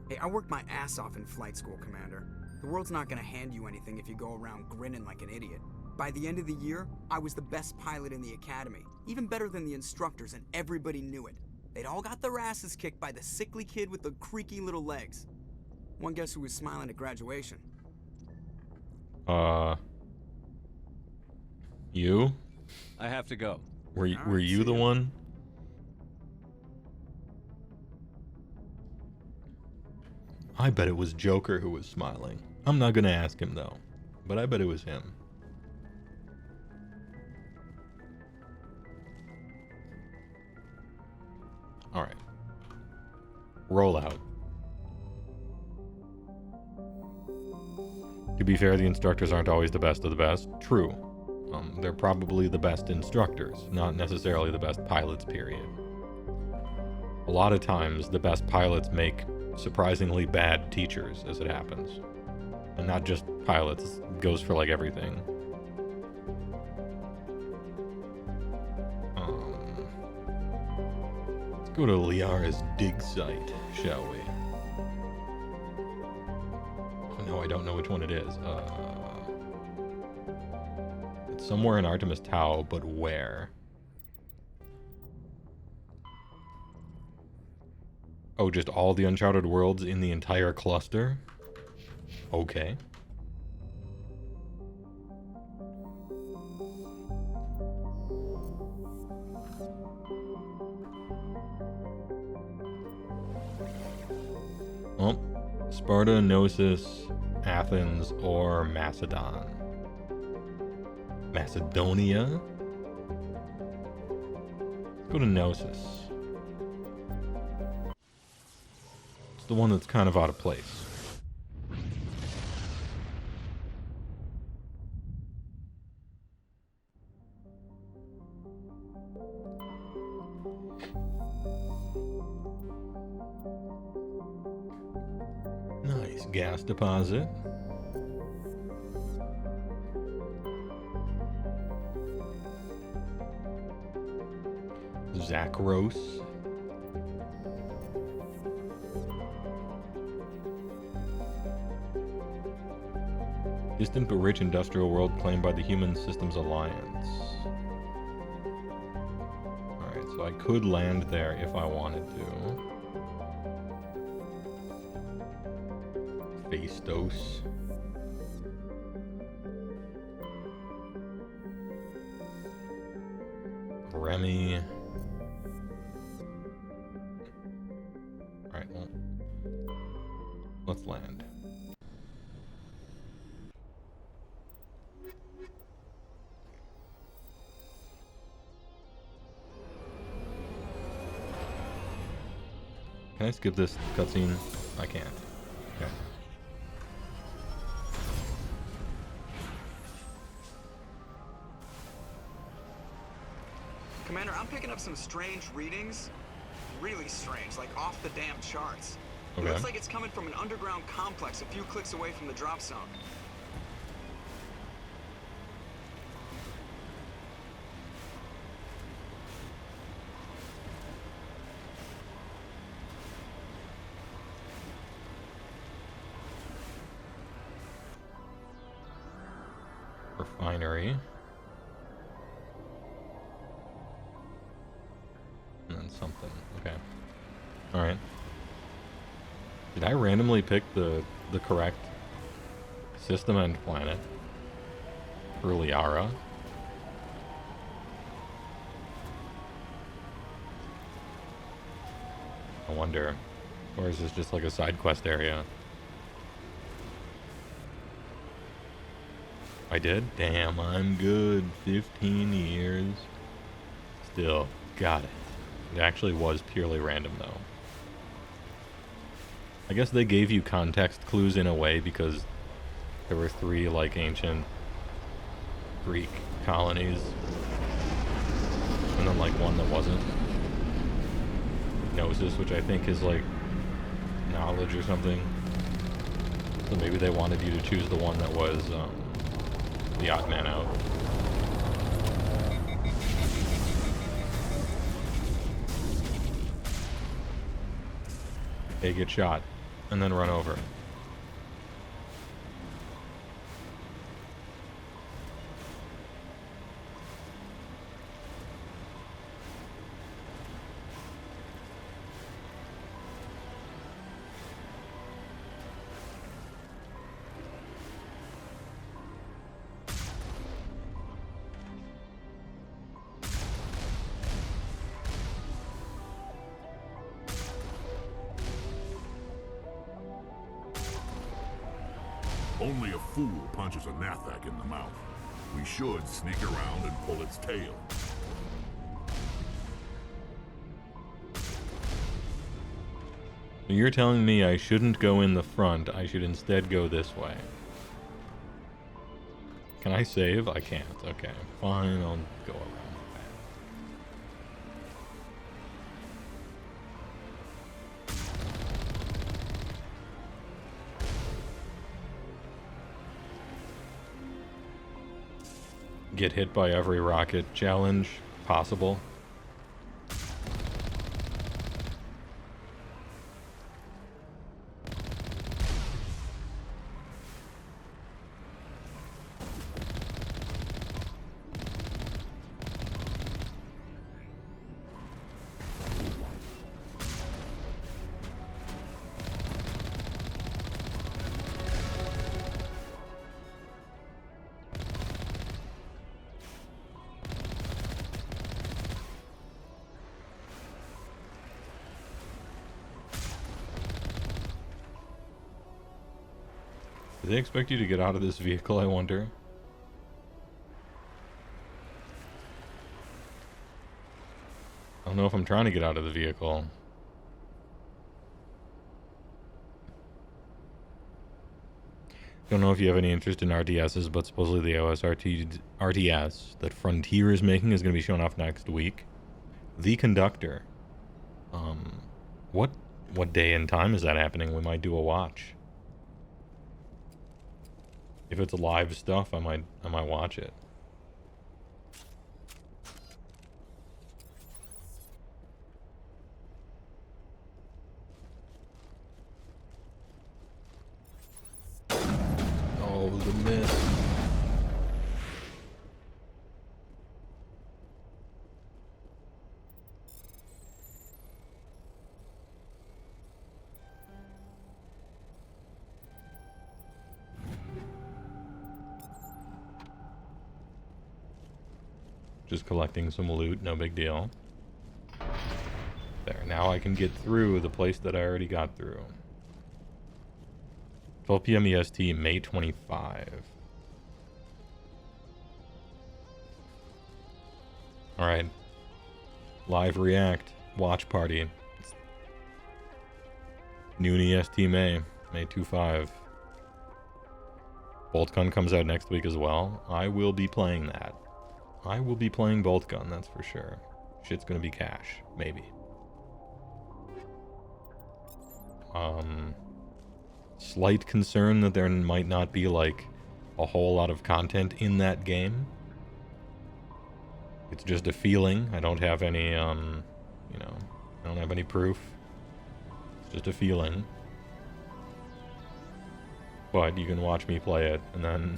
S2: Hey, I worked my ass off in flight school, Commander. The world's not gonna hand you anything if you go around grinning like an idiot. By the end of the year, I was the best pilot in the academy, even better than the instructors, and everybody knew it. They'd all got their asses kicked by the sickly kid with the creaky little legs. One guess who was smiling at graduation?
S1: You?
S7: I have to go.
S1: Were you the one? I bet it was Joker who was smiling. I'm not gonna ask him though, but I bet it was him. Alright. Roll out. To be fair, the instructors aren't always the best of the best. True. They're probably the best instructors, not necessarily the best pilots, period. A lot of times, the best pilots make surprisingly bad teachers, as it happens. And not just pilots, it goes for like everything. Let's go to Liara's dig site, shall we? Oh, no, I don't know which one it is. It's somewhere in Artemis Tau, but where? Oh, just all the uncharted worlds in the entire cluster? Okay. Well, Sparta, Gnosis, Athens, or Macedon. Macedonia? Let's go to Gnosis. It's the one that's kind of out of place. Nice gas deposit. Zakros. Distant but rich industrial world claimed by the Human Systems Alliance. Alright, so I could land there if I wanted to. Phaistos. Remy. Alright, well, let's land. Can I skip this cutscene? I can't. Okay.
S2: Commander, I'm picking up some strange readings. Really strange, like off the damn charts. It looks like it's coming from an underground complex a few clicks away from the drop zone.
S1: Refinery. And then something. Okay. Alright. Did I randomly pick the correct system and planet for Liara? I wonder. Or is this just like a side quest area? I did? Damn, I'm good. 15 years. Still, got it. It actually was purely random, though. I guess they gave you context clues in a way because there were 3, like, ancient Greek colonies. And then, like, one that wasn't. Gnosis, which I think is, like, knowledge or something. So maybe they wanted you to choose the one that was, the odd man out. They get shot and then run over.
S5: Only a fool punches a Nathak in the mouth. We should sneak around and pull its tail.
S1: You're telling me I shouldn't go in the front, I should instead go this way. Can I save? I can't. Okay, fine, I'll go around. Get hit by every rocket challenge possible. Do they expect you to get out of this vehicle, I wonder? I don't know if I'm trying to get out of the vehicle. Don't know if you have any interest in RTSs, but supposedly the RTS that Frontier is making is going to be shown off next week. The Conductor. What day and time is that happening? We might do a watch. If it's live stuff, I might watch it. Oh, the miss. Just collecting some loot, no big deal. There, now I can get through the place that I already got through. 12 p.m. EST, May 25. Alright. Live react. Watch party. Noon EST May 25. Boltgun comes out next week as well. I will be playing that. I will be playing Boltgun, that's for sure. Shit's gonna be cash, maybe. Slight concern that there might not be, like, a whole lot of content in that game. It's just a feeling. I don't have any, you know, I don't have any proof. It's just a feeling. But you can watch me play it, and then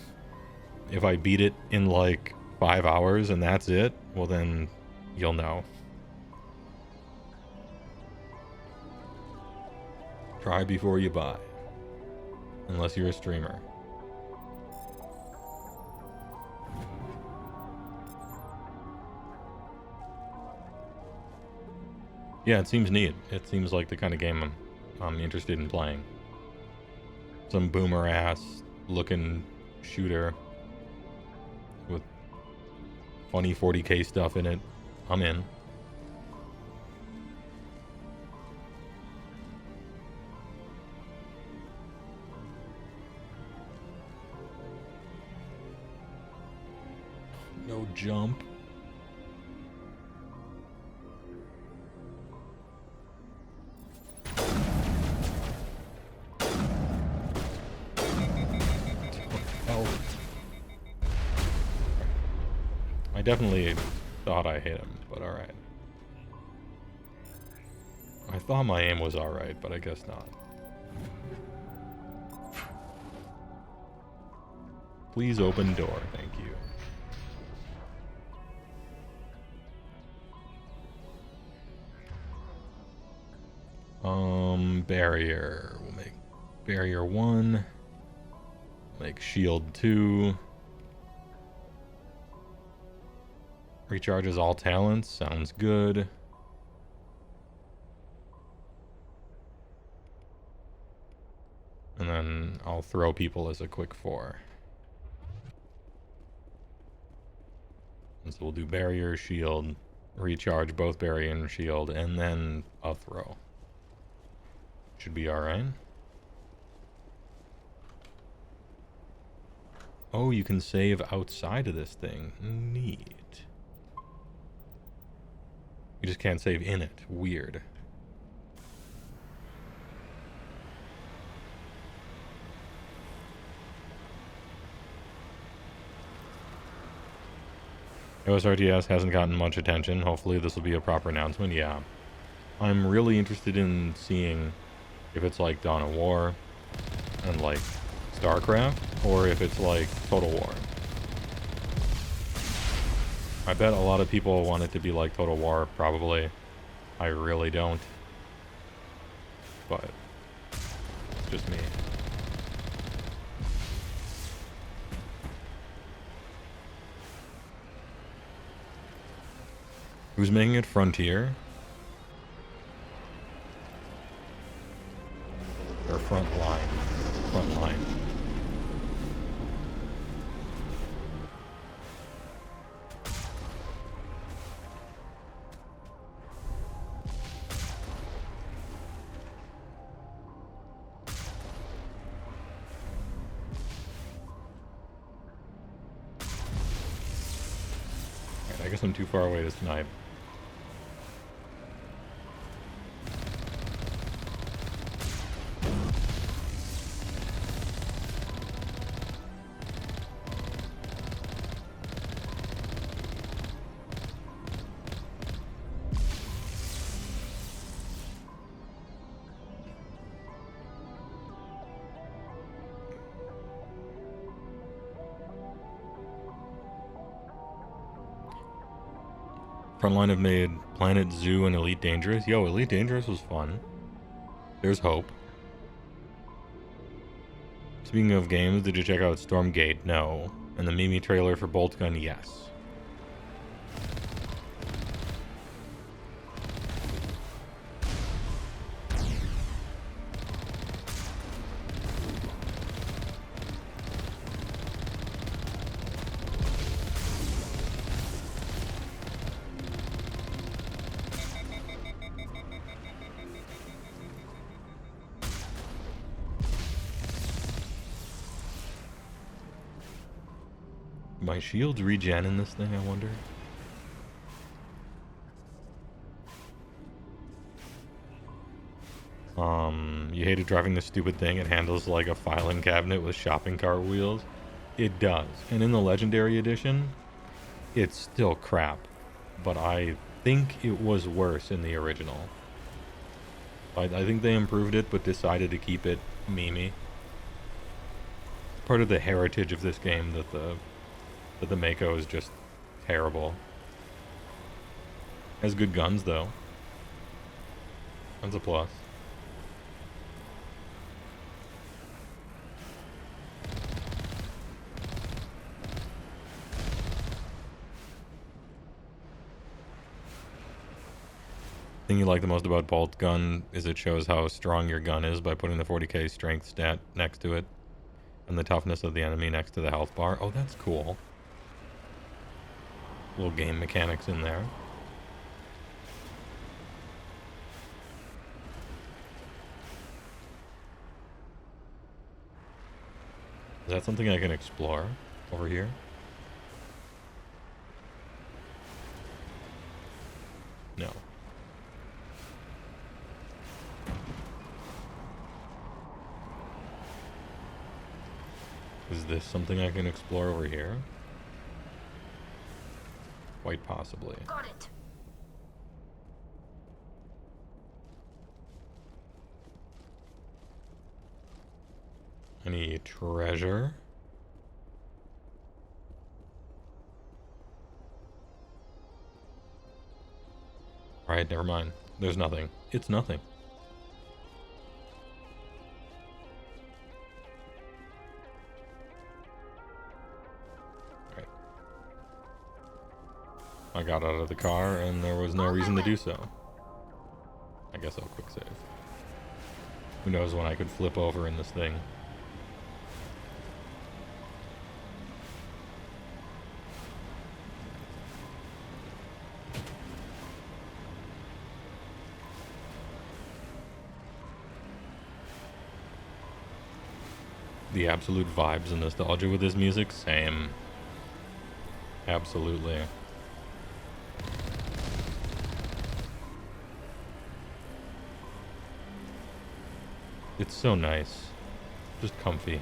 S1: if I beat it in, like, 5 hours and that's it, well then you'll know. Try before you buy. Unless you're a streamer. Yeah, it seems neat. It seems like the kind of game I'm interested in playing. Some boomer ass looking shooter with funny 40k stuff in it. I'm in. No jump. I definitely thought I hit him, but alright. I thought my aim was alright, but I guess not. Please open door, thank you. Barrier. We'll make barrier 1. Make shield 2. Recharges all talents. Sounds good. And then I'll throw people as a quick 4. And so we'll do barrier, shield, recharge both barrier and shield, and then a throw. Should be alright. Oh, you can save outside of this thing. Neat. You just can't save in it. Weird. OSRTS hasn't gotten much attention. Hopefully this will be a proper announcement. Yeah. I'm really interested in seeing if it's like Dawn of War and like StarCraft, or if it's like Total War. I bet a lot of people want it to be like Total War, probably. I really don't. But it's just me. Who's making it? Frontier? Or front line? Front line. Alright, I guess I'm too far away to snipe. Frontline have made Planet Zoo and Elite Dangerous. Yo, Elite Dangerous was fun. There's hope. Speaking of games, did you check out Stormgate? No. And the Mimi trailer for Bolt Gun? Yes. My shields regen in this thing, I wonder? You hated driving this stupid thing. It handles like a filing cabinet with shopping cart wheels. It does. And in the Legendary Edition, it's still crap. But I think it was worse in the original. I think they improved it, but decided to keep it memey. Part of the heritage of this game that the Mako is just terrible. Has good guns though. That's a plus. Thing you like the most about Bolt Gun is it shows how strong your gun is by putting the 40k strength stat next to it and the toughness of the enemy next to the health bar. Oh, that's cool. Little game mechanics in there. Is that something I can explore over here? No. Is this something I can explore over here? Quite possibly.
S4: Got it.
S1: Any treasure? Alright, never mind. There's nothing. It's nothing. Alright. I got out of the car and there was no reason to do so. I guess I'll quick save. Who knows when I could flip over in this thing. The absolute vibes and nostalgia with this music, same. Absolutely. It's so nice. Just comfy.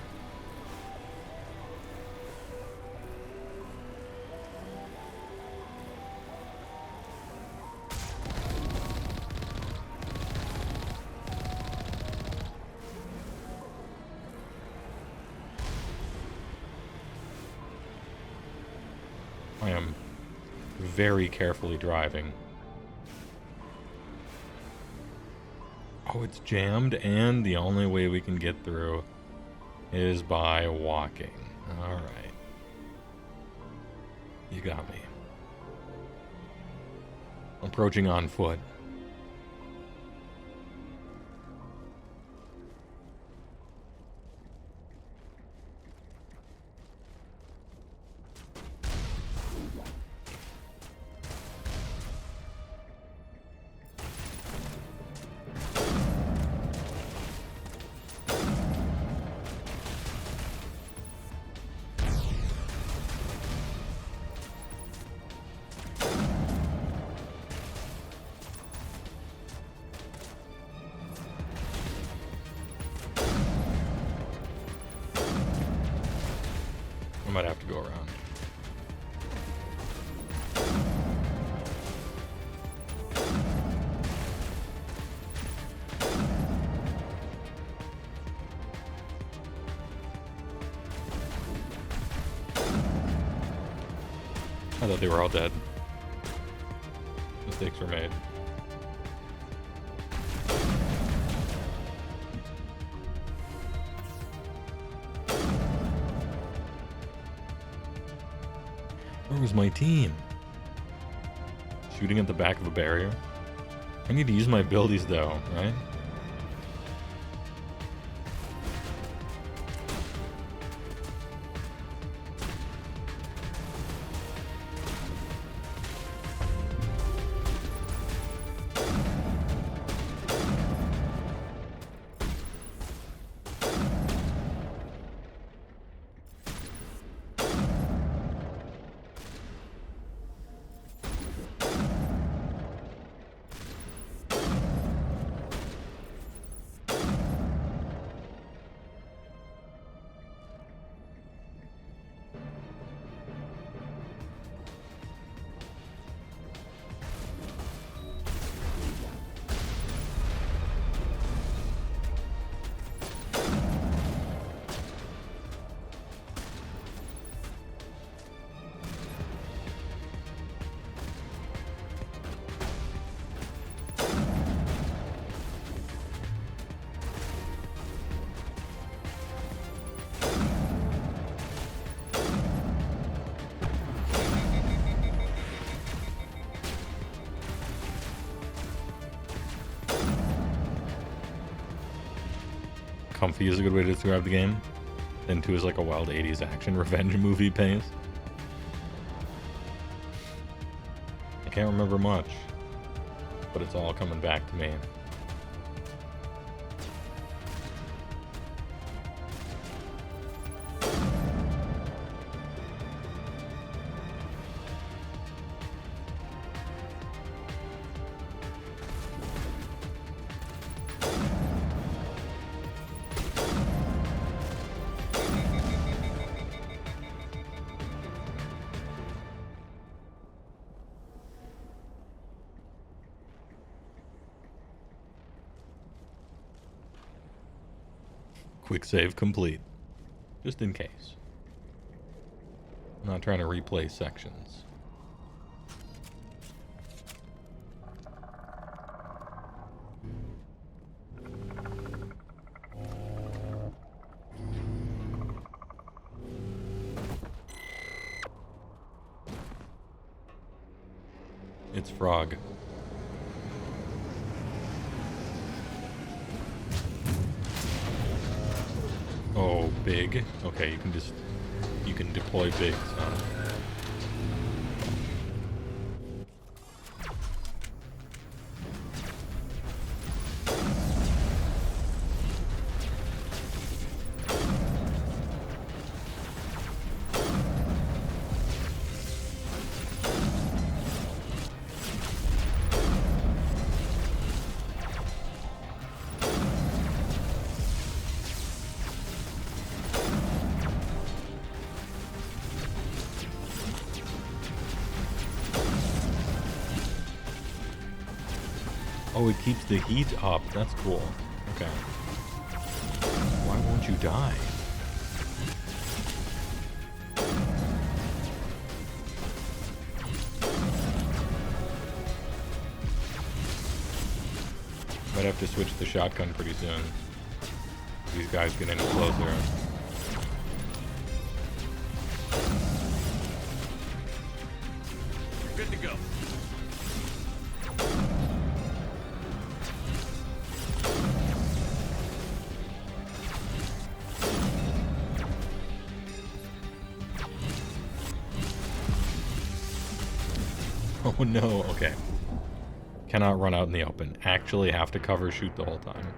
S1: I am very carefully driving. Oh, it's jammed, and the only way we can get through is by walking. Alright. You got me. Approaching on foot. I might have to go around. I thought they were all dead. Mistakes were made. Where was my team? Shooting at the back of a barrier? I need to use my abilities though, right? Comfy is a good way to describe the game. Then 2 is like a wild 80s action revenge movie pace. I can't remember much, but it's all coming back to me. Quick save complete. Just in case. I'm not trying to replay sections. It's Frog. Oh, big. Okay, you can deploy bigs, huh? Oh, it keeps the heat up. That's cool. Okay. Why won't you die? Might have to switch the shotgun pretty soon. These guys get any closer.
S3: Good to go.
S1: Oh no, okay. Cannot run out in the open. Actually have to cover shoot the whole time.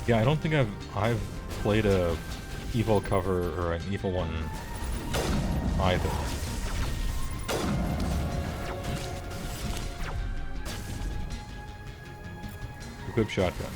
S1: Yeah, I don't think I've played a evil cover or an evil one either. Equip shotgun.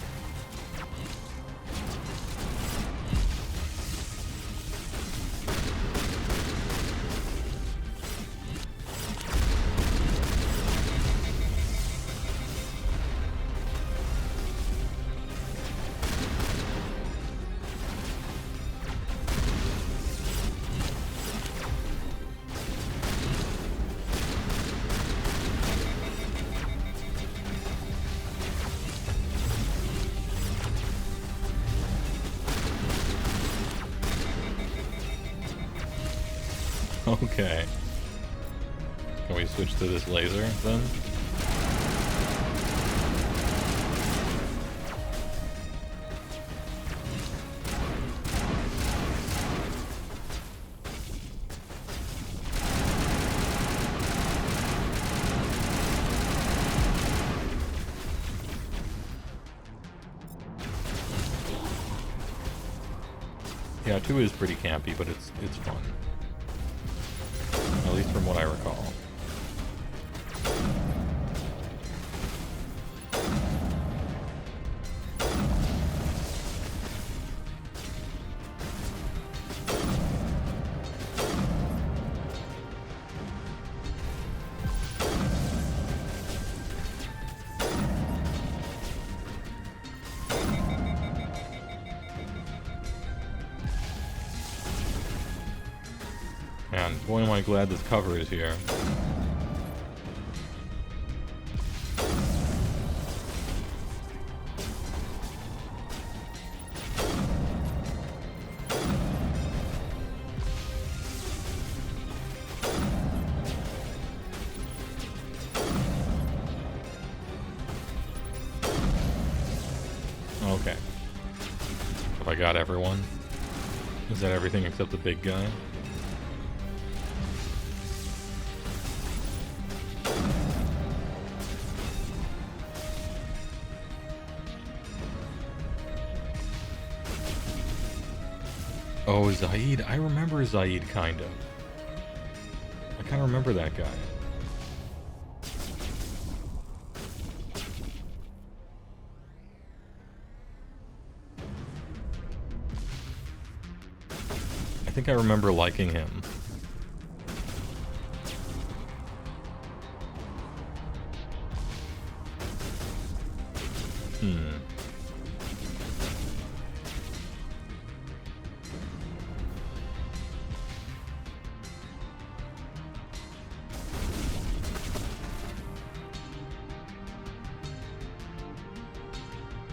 S1: Okay. Can we switch to this laser then? Yeah, 2 is pretty campy, but it's fun. At least from what I recall. Man, boy am I glad this cover is here. Okay. Have I got everyone? Is that everything except the big guy? Oh, Zaid. I remember Zaid, kind of. I kind of remember that guy. I think I remember liking him.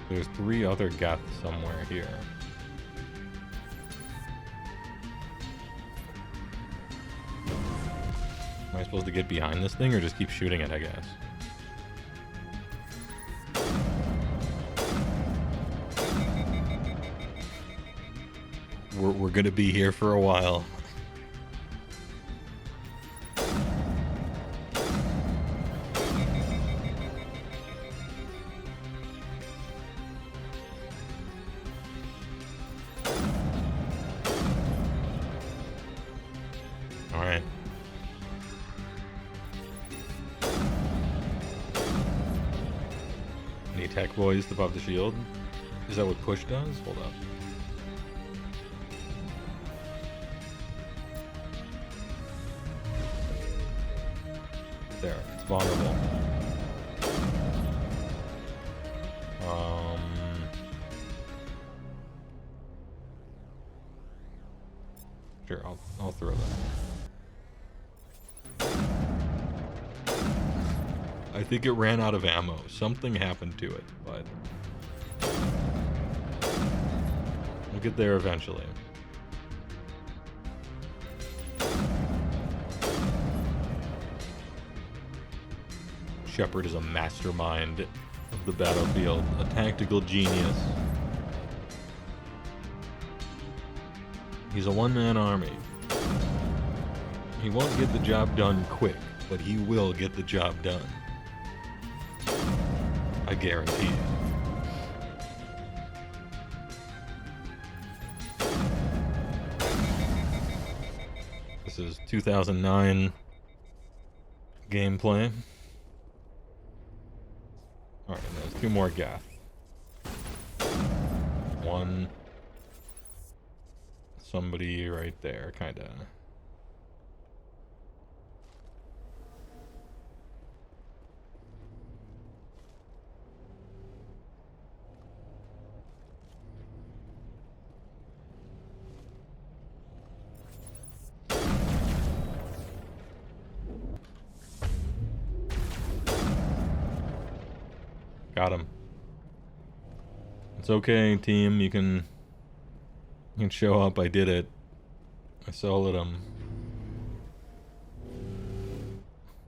S1: There's 3 other Geth somewhere here. Am I supposed to get behind this thing or just keep shooting it, I guess? We're gonna be here for a while. Alright. Any tech boys to pop the shield? Is that what push does? Hold up. There, it's vulnerable. Sure, I'll throw that. I think it ran out of ammo. Something happened to it, but we'll get there eventually. Shepard is a mastermind of the battlefield, a tactical genius. He's a one-man army. He won't get the job done quick, but he will get the job done. I guarantee it. This is 2009 gameplay. Alright, there's 2 more Geth. 1. Somebody right there, kinda. Got him. It's okay, team. You can show up. I did it. I soloed him.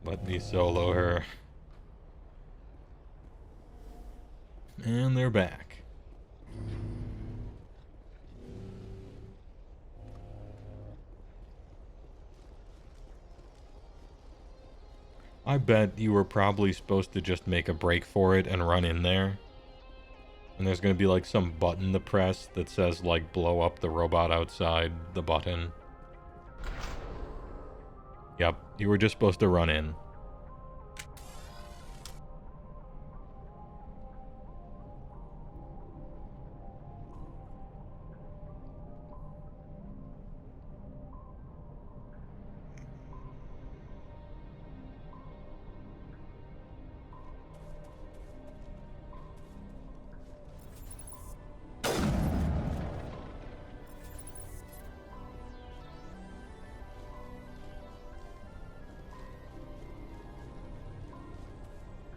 S1: Let me solo her. And they're back. I bet you were probably supposed to just make a break for it and run in there. And there's gonna be like some button to press that says like blow up the robot outside the button. Yep, you were just supposed to run in.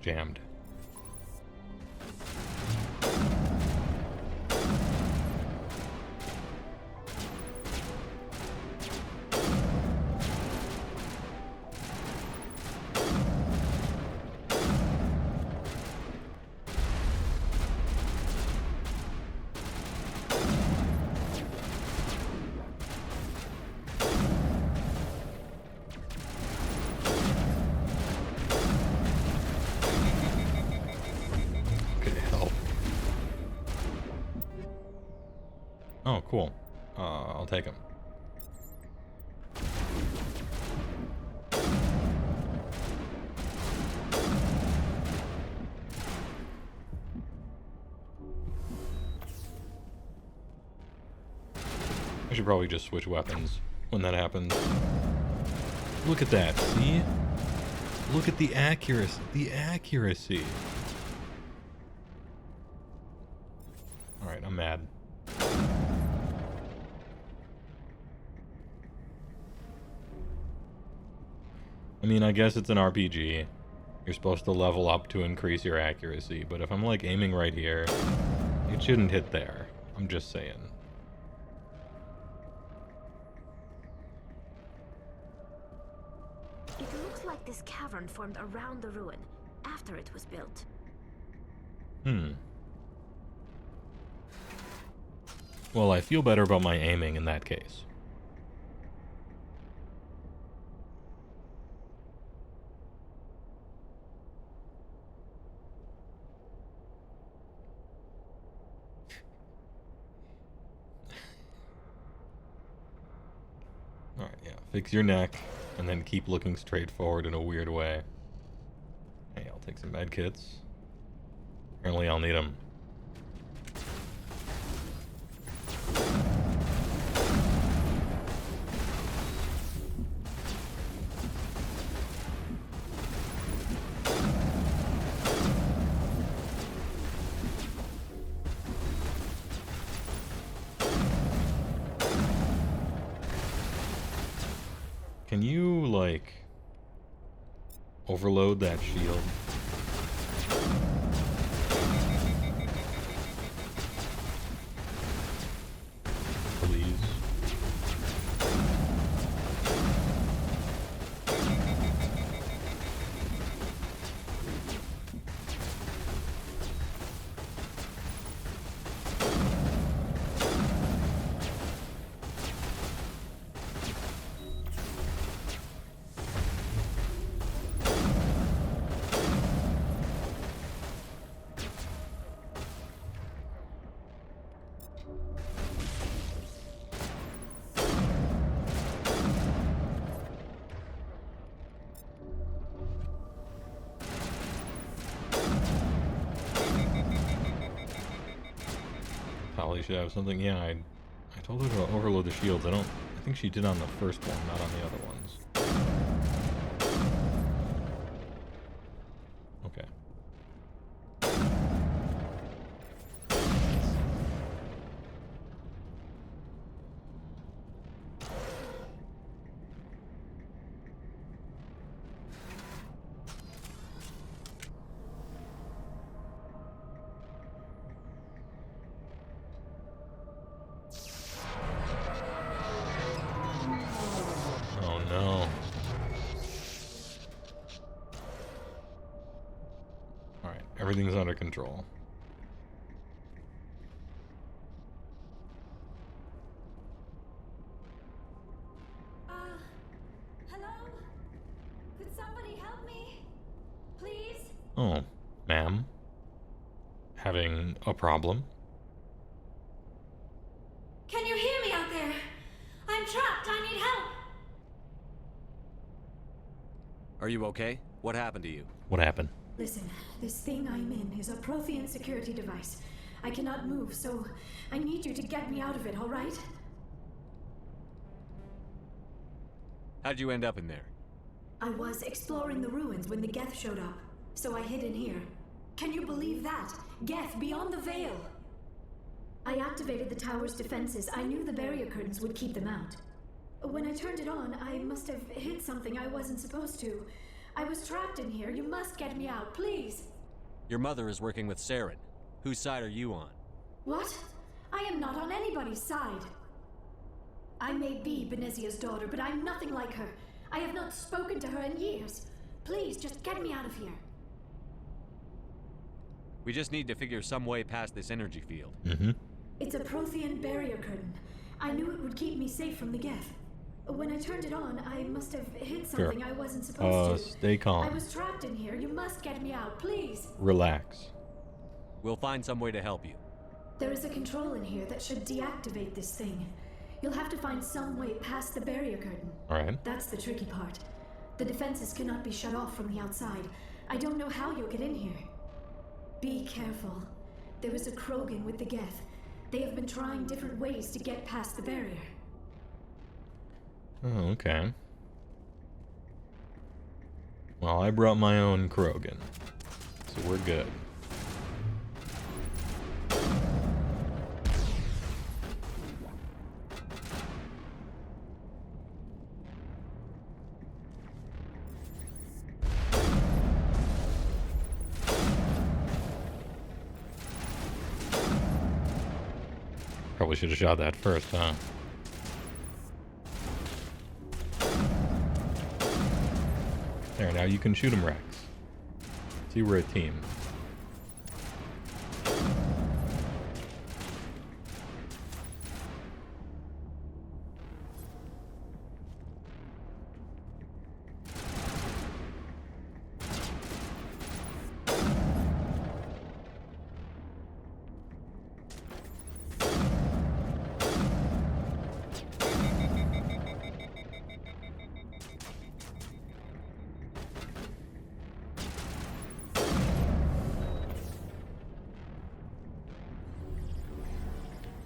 S1: Jammed. Oh, cool. I'll take him. I should probably just switch weapons when that happens. Look at that, see? Look at the accuracy. The accuracy. Alright, I'm mad. I mean, I guess it's an RPG. You're supposed to level up to increase your accuracy, but if I'm like aiming right here, it shouldn't hit there. I'm just saying.
S4: It looks like this cavern formed around the ruin, after it was built.
S1: Well, I feel better about my aiming in that case. Alright, yeah. Fix your neck, and then keep looking straight forward in a weird way. Hey, I'll take some med kits. Apparently I'll need them. Can you, like, overload that shield? Please. Probably should have something. Yeah, I told her to overload the shields. I think she did on the first one, not on the other ones. Okay. Oh no. Alright, everything's under control.
S4: Hello? Could somebody help me? Please?
S1: Oh, ma'am? Having a problem?
S4: Can you hear me out there? I'm trapped. I need help.
S7: Are you okay? What happened to you?
S1: What happened?
S13: Listen, this thing I'm in is a Prothean security device. I cannot move, so I need you to get me out of it, all right?
S7: How'd you end up in there?
S13: I was exploring the ruins when the Geth showed up, so I hid in here. Can you believe that? Geth beyond the veil! I activated the tower's defenses. I knew the barrier curtains would keep them out. When I turned it on, I must have hit something I wasn't supposed to. I was trapped in here. You must get me out, please!
S7: Your mother is working with Saren. Whose side are you on?
S13: What? I am not on anybody's side. I may be Benezia's daughter, but I'm nothing like her. I have not spoken to her in years. Please, just get me out of here.
S7: We just need to figure some way past this energy field.
S13: It's a Prothean barrier curtain. I knew it would keep me safe from the Geth. When I turned it on, I must have hit something I wasn't supposed to.
S1: Stay calm.
S13: I was trapped in here. You must get me out, please.
S1: Relax.
S7: We'll find some way to help you.
S13: There is a control in here that should deactivate this thing. You'll have to find some way past the barrier curtain.
S1: Alright.
S13: That's the tricky part. The defenses cannot be shut off from the outside. I don't know how you'll get in here. Be careful. There is a Krogan with the Geth. They have been trying different ways to get past the barrier.
S1: Oh, okay. Well, I brought my own Krogan, so we're good. Probably should have shot that first, huh? There, now you can shoot him, Rex. See, we're a team.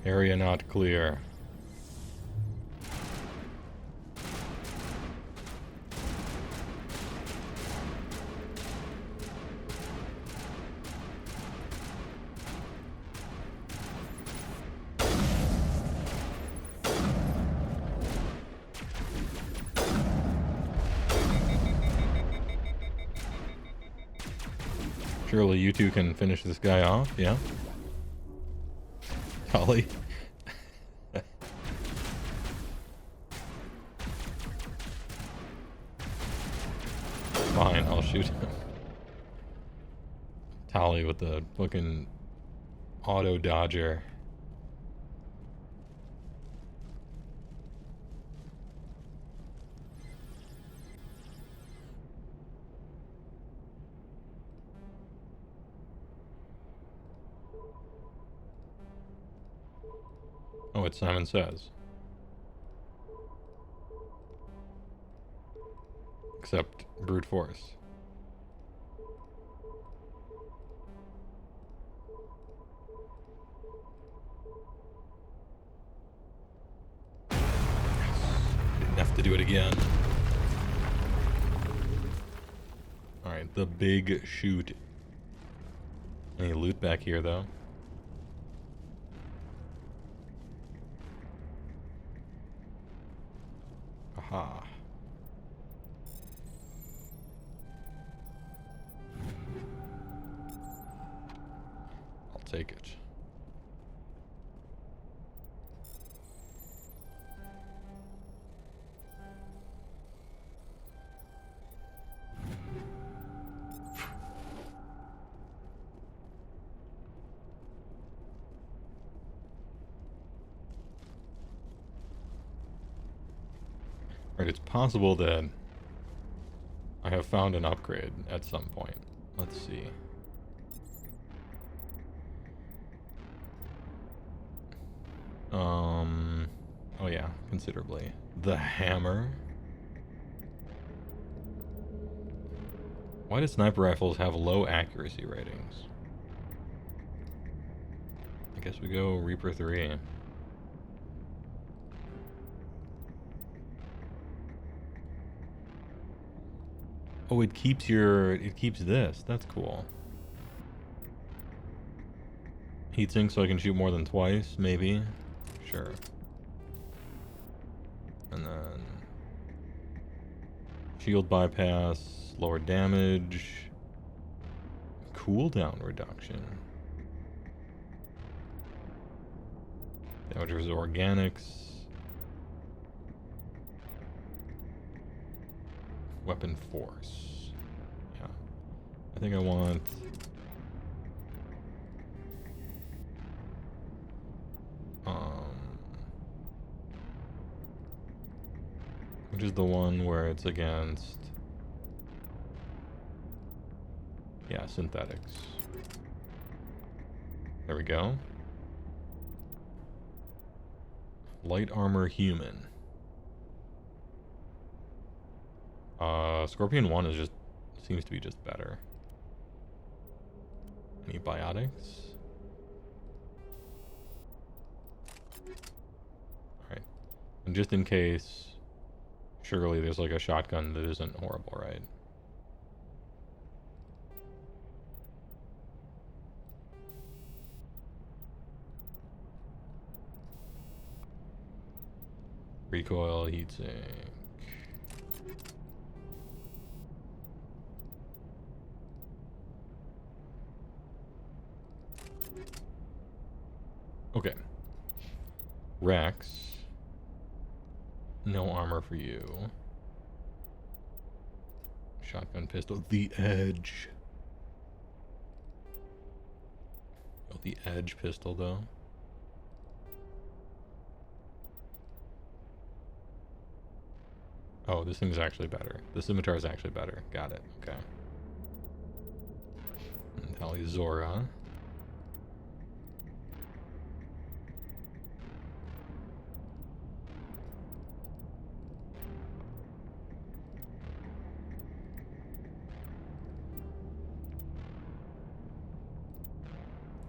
S1: Area not clear. Surely you two can finish this guy off, yeah? Holly. Fine, I'll shoot him. Tally with the fucking auto dodger. Oh, it's Simon Says. Except brute force. Didn't have to do it again. Alright, the big shoot. Any loot back here, though? Aha. I'll take it. Right, it's possible that I have found an upgrade at some point. Let's see. Oh yeah, considerably. The hammer. Why do sniper rifles have low accuracy ratings? I guess we go Reaper 3. Oh, it keeps this. That's cool. Heatsink so I can shoot more than twice, maybe. Sure. And then shield bypass, lower damage, cooldown reduction. Damage versus organics. Weapon force. Yeah. I think I want... which is the one where it's against... yeah, synthetics. There we go. Light armor human. Scorpion 1 is just seems to be just better. Any biotics? Alright. And just in case, surely there's like a shotgun that isn't horrible, right? Recoil, heatsink. Okay. Rex. No armor for you. Shotgun pistol. The Edge. Oh, the Edge pistol, though. Oh, this thing's actually better. The scimitar is actually better. Got it. Okay. And Talizora.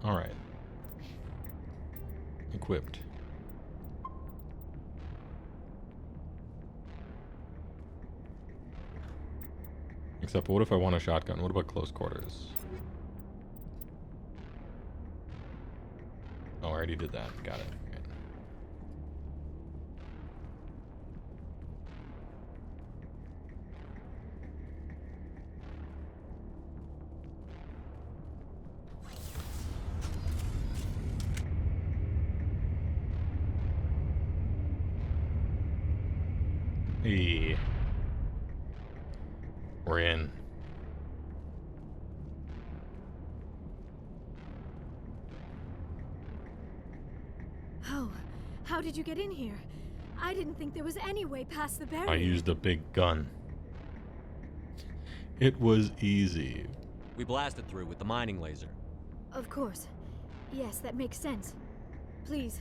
S1: Alright. Equipped. Except, what if I want a shotgun? What about close quarters? Oh, I already did that. Got it. Okay. Hey. We're in.
S13: Oh, how did you get in here? I didn't think there was any way past the barrier.
S1: I used a big gun. It was easy.
S7: We blasted through with the mining laser.
S13: Of course. Yes, that makes sense. Please,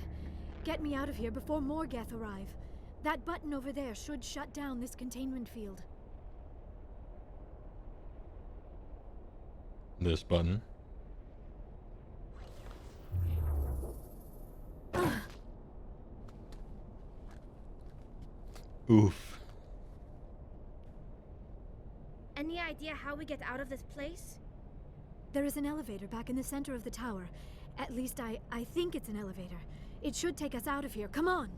S13: get me out of here before more Geth arrive. That button over there should shut down this containment field.
S1: This button. Oof.
S4: Any idea how we get out of this place?
S13: There is an elevator back in the center of the tower. At least I think it's an elevator. It should take us out of here. Come on!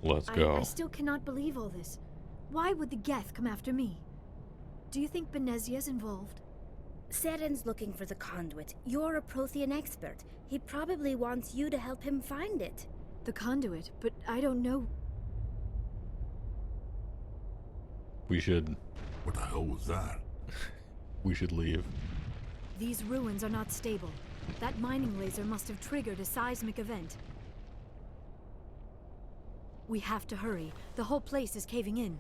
S1: Let's go.
S13: I still cannot believe all this. Why would the Geth come after me? Do you think Benezia's involved?
S4: Saren's looking for the conduit. You're a Prothean expert. He probably wants you to help him find it.
S13: The conduit? But I don't know...
S1: We should...
S5: What the hell was that?
S1: We should leave.
S13: These ruins are not stable. That mining laser must have triggered a seismic event. We have to hurry. The whole place is caving in.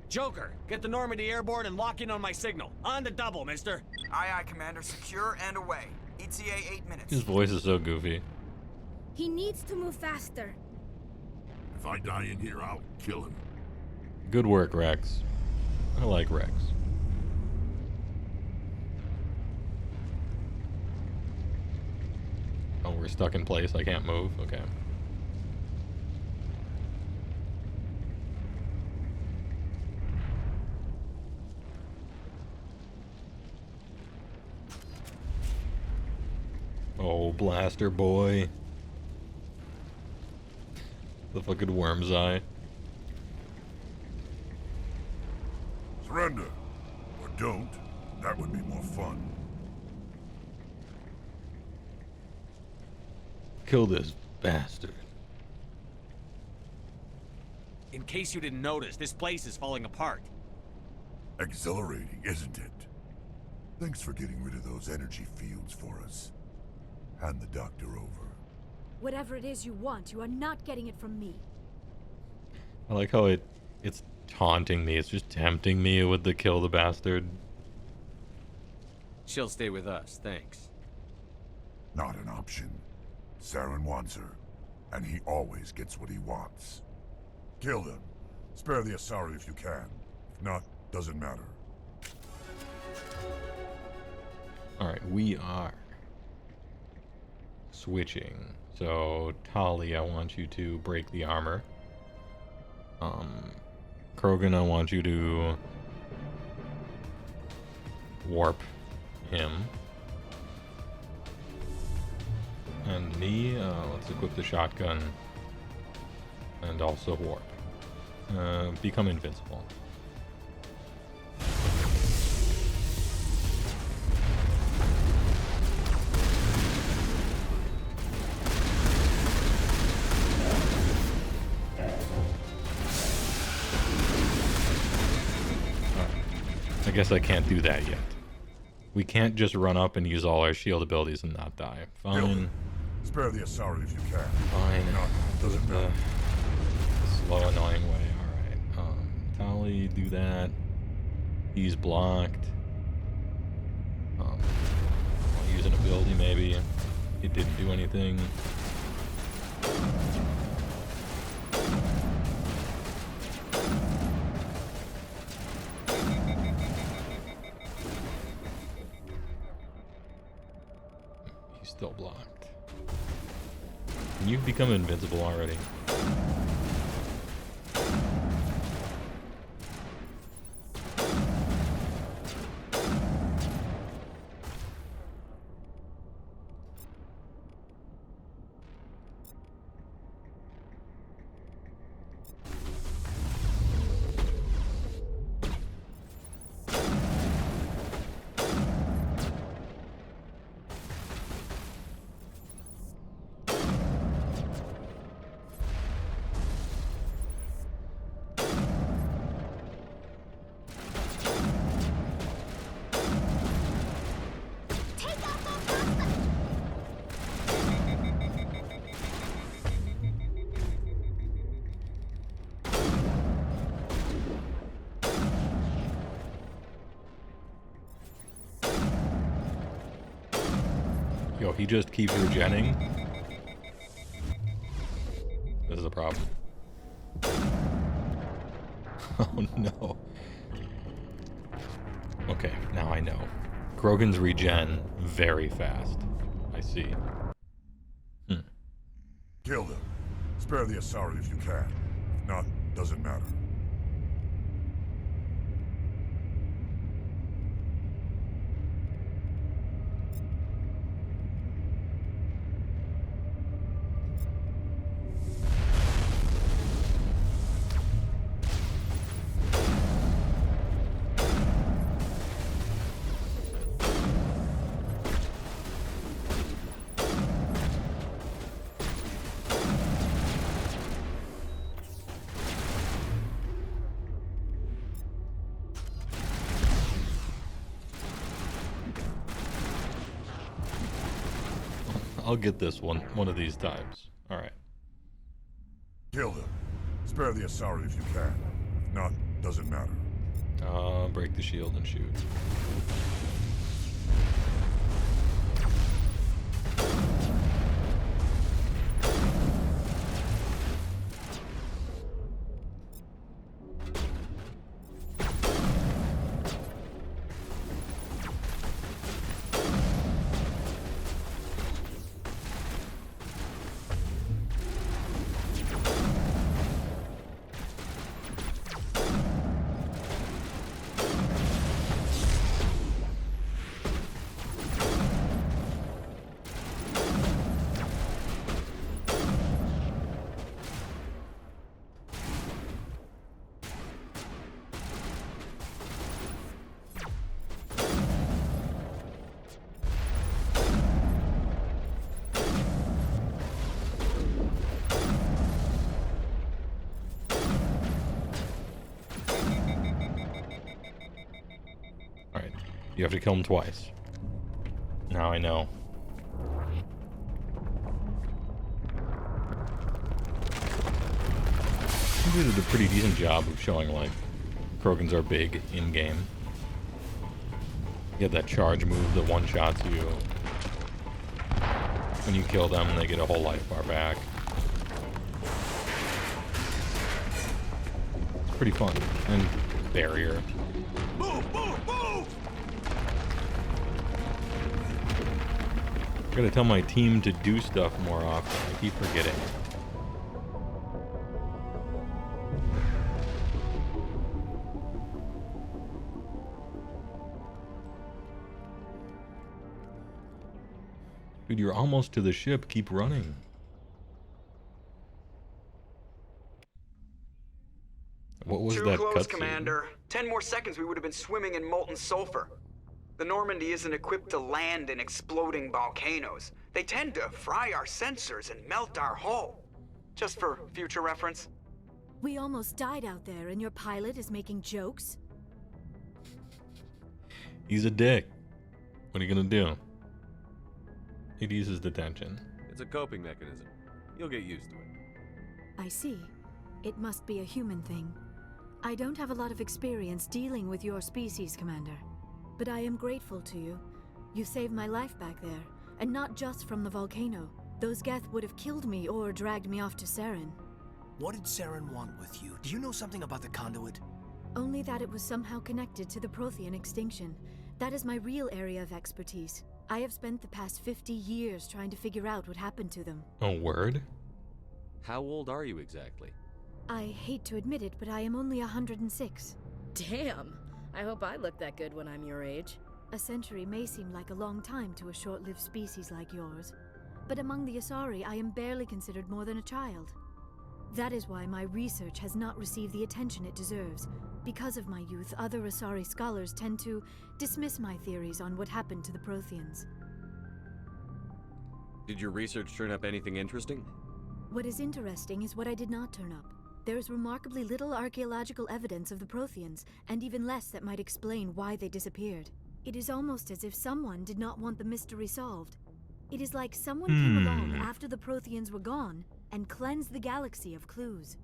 S7: Joker, get the Normandy airborne and lock in on my signal. On the double, mister.
S2: Aye, aye, Commander. Secure and away. ETA 8 minutes.
S1: His voice is so goofy.
S4: He needs to move faster.
S5: If I die in here, I'll kill him.
S1: Good work, Rex. I like Rex. Oh, we're stuck in place. I can't move. Okay. Oh, blaster boy. The fucking worm's eye.
S5: Surrender. Or don't. That would be more fun.
S1: Kill this bastard.
S7: In case you didn't notice, this place is falling apart.
S5: Exhilarating, isn't it? Thanks for getting rid of those energy fields for us. Hand the doctor over.
S13: Whatever it is you want, you are not getting it from me.
S1: I like how it's taunting me. It's just tempting me with the kill the bastard.
S7: She'll stay with us, thanks.
S5: Not an option. Saren wants her, and he always gets what he wants. Kill them. Spare the Asari if you can. If not, doesn't matter.
S1: Alright, we are switching. So, Tali, I want you to break the armor. Krogan, I want you to warp him. And me, let's equip the shotgun and also warp. Become invincible. I guess I can't do that yet. We can't just run up and use all our shield abilities and not die. Fine.
S5: Spare the Asari if you can.
S1: Fine.
S5: Not, doesn't matter.
S1: Slow, annoying way. Alright. Tali, do that. He's blocked. I'll use an ability maybe. It didn't do anything. Still blocked. Can you become invincible already? Yo, he just keeps regenning. This is a problem. Oh no. Okay, now I know. Krogan's regen very fast. I see.
S5: Kill them. Spare the Asari if you can. If not, doesn't matter.
S1: I'll get this one of these times. Alright.
S5: Kill them. Spare the Asari if you can. If not, doesn't matter.
S1: Break the shield and shoot. You have to kill him twice. Now I know. They did a pretty decent job of showing, like, Krogans are big in-game. You have that charge move that one-shots you. When you kill them, they get a whole life bar back. It's pretty fun. And barrier.
S3: Move, move, move!
S1: I gotta tell my team to do stuff more often. I keep forgetting. Dude, you're almost to the ship. Keep running. What was
S2: Too
S1: that
S2: close,
S1: cutscene?
S2: Commander. 10 more seconds, we would have been swimming in molten sulfur. The Normandy isn't equipped to land in exploding volcanoes. They tend to fry our sensors and melt our hull. Just for future reference.
S13: We almost died out there, and your pilot is making jokes?
S1: He's a dick. What are you gonna do? It eases the tension.
S7: It's a coping mechanism. You'll get used to it.
S13: I see. It must be a human thing. I don't have a lot of experience dealing with your species, Commander. But I am grateful to you. You saved my life back there, and not just from the volcano. Those Geth would have killed me or dragged me off to Saren.
S6: What did Saren want with you? Do you know something about the conduit?
S13: Only that it was somehow connected to the Prothean extinction. That is my real area of expertise. I have spent the past 50 years trying to figure out what happened to them.
S1: A word?
S7: How old are you exactly?
S13: I hate to admit it, but I am only 106.
S10: Damn! I hope I look that good when I'm your age.
S13: A century may seem like a long time to a short-lived species like yours, but among the Asari, I am barely considered more than a child. That is why my research has not received the attention it deserves. Because of my youth, other Asari scholars tend to dismiss my theories on what happened to the Protheans.
S7: Did your research turn up anything interesting?
S13: What is interesting is what I did not turn up. There is remarkably little archaeological evidence of the Protheans, and even less that might explain why they disappeared. It is almost as if someone did not want the mystery solved. It is like someone came along after the Protheans were gone and cleansed the galaxy of clues.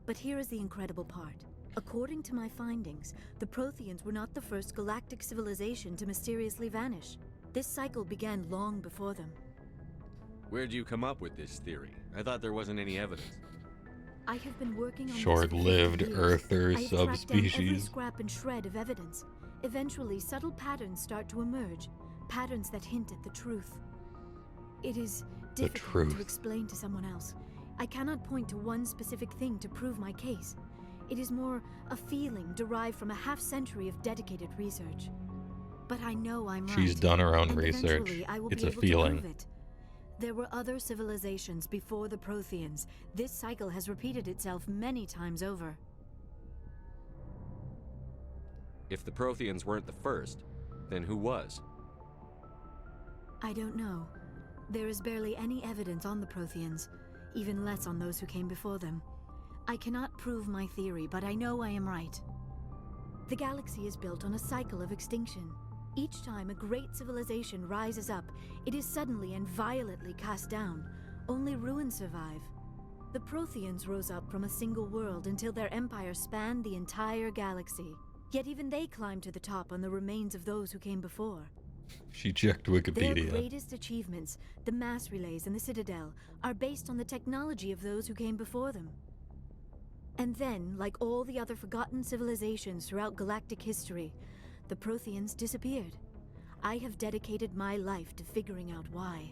S13: But here is the incredible part. According to my findings, the Protheans were not the first galactic civilization to mysteriously vanish. This cycle began long before them.
S7: Where'd you come up with this theory? I thought there wasn't any evidence.
S13: I have been working on this for
S1: Short-lived
S13: 50 years.
S1: Earther
S13: I have tracked down every
S1: subspecies.
S13: scrap and shred of evidence. Eventually, subtle patterns start to emerge, patterns that hint at the truth. It is difficult to explain to someone else. I cannot point to one specific thing to prove my case. It is more a feeling derived from a half-century of dedicated research. But I know I'm right.
S1: She's done her own
S13: and
S1: research.
S13: eventually I will
S1: It's
S13: be
S1: a
S13: able
S1: feeling.
S13: to prove it. There were other civilizations before the Protheans. This cycle has repeated itself many times over.
S7: If the Protheans weren't the first, then who was?
S13: I don't know. There is barely any evidence on the Protheans, even less on those who came before them. I cannot prove my theory, but I know I am right. The galaxy is built on a cycle of extinction. Each time a great civilization rises up, it is suddenly and violently cast down. Only ruins survive. The Protheans rose up from a single world until their empire spanned the entire galaxy. Yet even they climbed to the top on the remains of those who came before.
S1: She checked
S13: Their
S1: Wikipedia.
S13: greatest achievements, the mass relays and the Citadel, are based on the technology of those who came before them. And then, like all the other forgotten civilizations throughout galactic history, the Protheans disappeared. I have dedicated my life to figuring out why.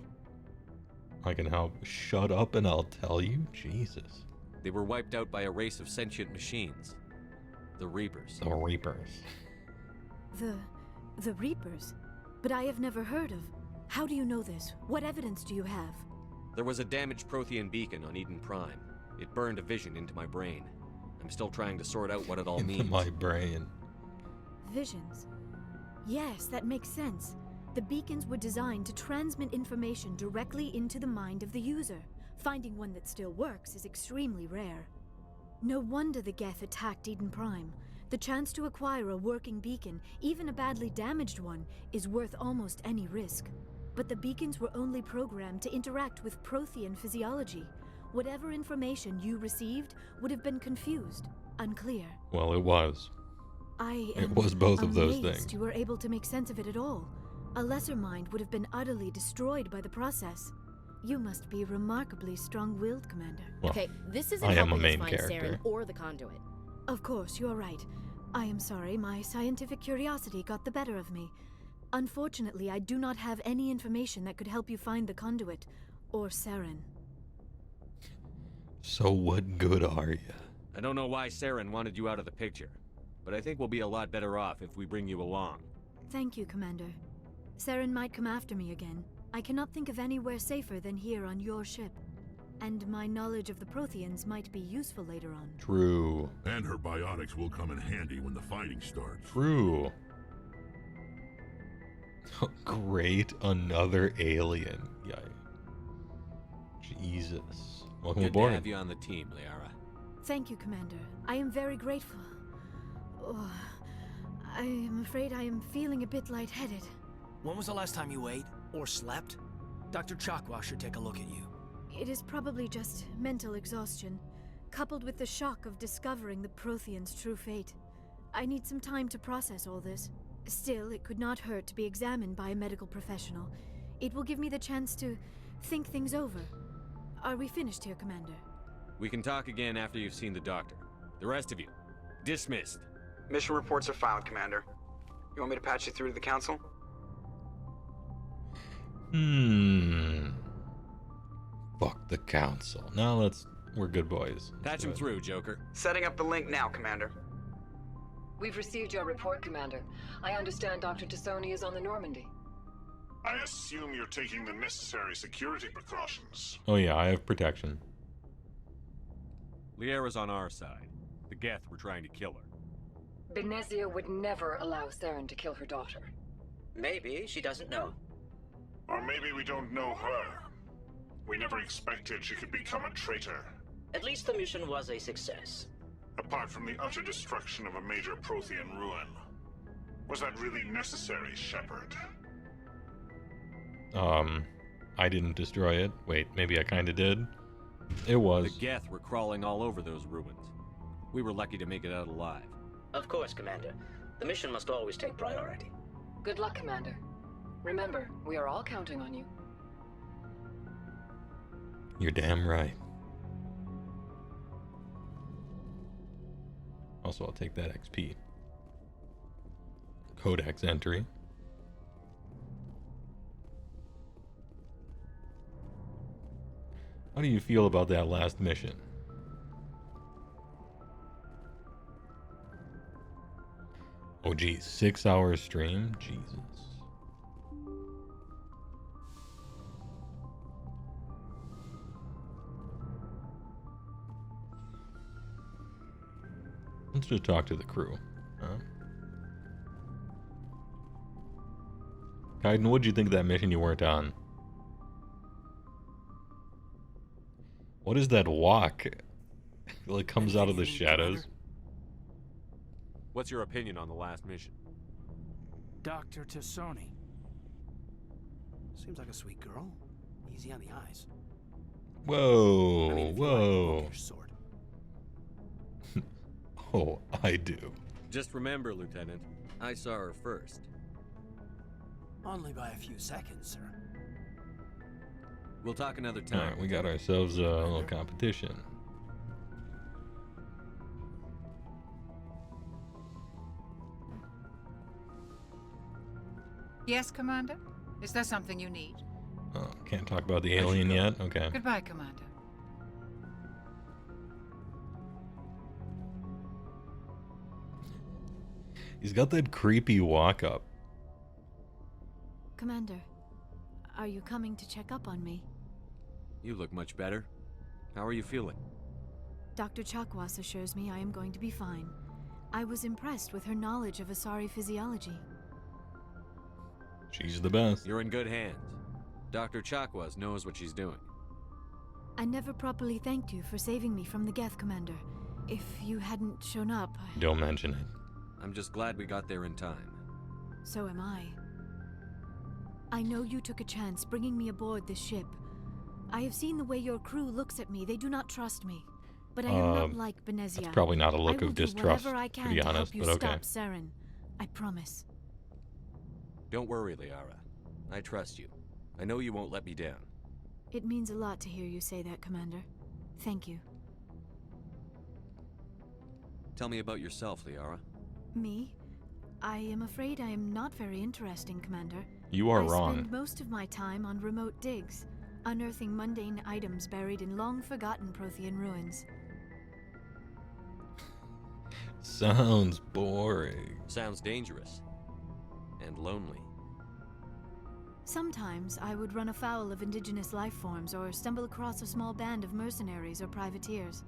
S1: I can help. Shut up and I'll tell you. Jesus.
S7: They were wiped out by a race of sentient machines. The Reapers.
S1: The Reapers.
S13: The Reapers? But I have never heard of. How do you know this? What evidence do you have?
S7: There was a damaged Prothean beacon on Eden Prime. It burned a vision into my brain. I'm still trying to sort out what it all means.
S1: Into my brain.
S13: Visions. Yes, that makes sense. The beacons were designed to transmit information directly into the mind of the user. Finding one that still works is extremely rare. No wonder the Geth attacked Eden Prime. The chance to acquire a working beacon, even a badly damaged one, is worth almost any risk. But the beacons were only programmed to interact with Prothean physiology. Whatever information you received would have been confused, unclear.
S1: Well, it was.
S13: It
S1: was both of those
S13: amazed
S1: things.
S13: You were able to make sense of it at all. A lesser mind would have been utterly destroyed by the process.
S14: You must be remarkably strong-willed, Commander.
S1: Well,
S10: Okay, this isn't
S1: I am a
S10: helping us
S1: main
S10: find
S1: character.
S10: Saren or the conduit.
S14: Of course, you're right. I am sorry, my scientific curiosity got the better of me. Unfortunately, I do not have any information that could help you find the conduit or Saren.
S1: So what good are you?
S7: I don't know why Saren wanted you out of the picture, but I think we'll be a lot better off if we bring you along.
S14: Thank you, Commander. Saren might come after me again. I cannot think of anywhere safer than here on your ship. And my knowledge of the Protheans might be useful later on.
S1: True.
S5: And her biotics will come in handy when the fighting starts.
S1: True. Great, another alien. Yikes. Jesus. Welcome
S7: Good
S1: aboard.
S7: to have you on the team, Liara.
S14: Thank you, Commander. I am very grateful. Oh, I am afraid I am feeling a bit lightheaded.
S6: When was the last time you ate or slept? Dr. Chakwa should take a look at you.
S14: It is probably just mental exhaustion, coupled with the shock of discovering the Protheans' true fate. I need some time to process all this. Still, it could not hurt to be examined by a medical professional. It will give me the chance to think things over. Are we finished here, Commander?
S7: We can talk again after you've seen the doctor. The rest of you, dismissed.
S2: Mission reports are filed, Commander. You want me to patch you through to the Council?
S1: Fuck the Council. Now we're good boys.
S7: Patch him through, Joker.
S2: Setting up the link now, Commander.
S15: We've received your report, Commander. I understand Dr. Tassoni is on the Normandy.
S16: I assume you're taking the necessary security precautions.
S1: Oh yeah, I have protection.
S7: Liara's on our side. The Geth were trying to kill her.
S15: Benezia would never allow Saren to kill her daughter.
S17: Maybe she doesn't know.
S16: Or maybe we don't know her. We never expected she could become a traitor.
S17: At least the mission was a success.
S16: Apart from the utter destruction of a major Prothean ruin. Was that really necessary, Shepard?
S1: I didn't destroy it. Wait, maybe I kinda did. It was.
S7: The Geth were crawling all over those ruins. We were lucky to make it out alive.
S17: Of course, Commander. The mission must always take priority.
S15: Good luck, Commander. Remember, we are all counting on you.
S1: You're damn right. Also, I'll take that XP. Codex entry. How do you feel about that last mission? Oh geez, 6-hour stream? Jesus. Let's just talk to the crew. Kaiden, what'd you think of that mission you weren't on? What is that walk? It like comes out of the shadows.
S7: What's your opinion on the last mission?
S6: Dr. Tassoni. Seems like a sweet girl. Easy on the eyes.
S1: Whoa,
S6: I mean, if you
S1: whoa.
S6: like your sword.
S1: Oh, I do.
S7: Just remember, Lieutenant, I saw her first.
S6: Only by a few seconds, sir.
S7: We'll talk another time.
S1: Alright, we got ourselves a little competition.
S8: Yes, Commander? Is there something you need?
S1: Oh, can't talk about the alien yet? Okay.
S8: Goodbye, Commander.
S1: He's got that creepy walk up.
S14: Commander, are you coming to check up on me?
S7: You look much better. How are you feeling?
S14: Dr. Chakwas assures me I am going to be fine. I was impressed with her knowledge of Asari physiology.
S1: She's the best.
S7: You're in good hands. Dr. Chakwas knows what she's doing.
S14: I never properly thanked you for saving me from the Geth, Commander. If you hadn't shown up...
S1: Don't mention it.
S7: I'm just glad we got there in time.
S14: So am I. I know you took a chance bringing me aboard this ship. I have seen the way your crew looks at me. They do not trust me. But I am not like Benezia.
S1: That's probably not a look of distrust,
S14: I will do whatever I can
S1: to be honest,
S14: to help
S1: but
S14: you
S1: okay.
S14: stop Saren. I promise.
S7: Don't worry, Liara. I trust you. I know you won't let me down.
S14: It means a lot to hear you say that, Commander. Thank you.
S7: Tell me about yourself, Liara.
S14: Me? I am afraid I am not very interesting, Commander.
S1: You are wrong.
S14: I spend most of my time on remote digs, unearthing mundane items buried in long-forgotten Prothean ruins.
S1: Sounds boring.
S7: Sounds dangerous. And lonely.
S14: Sometimes I would run afoul of indigenous life forms or stumble across a small band of mercenaries or privateers,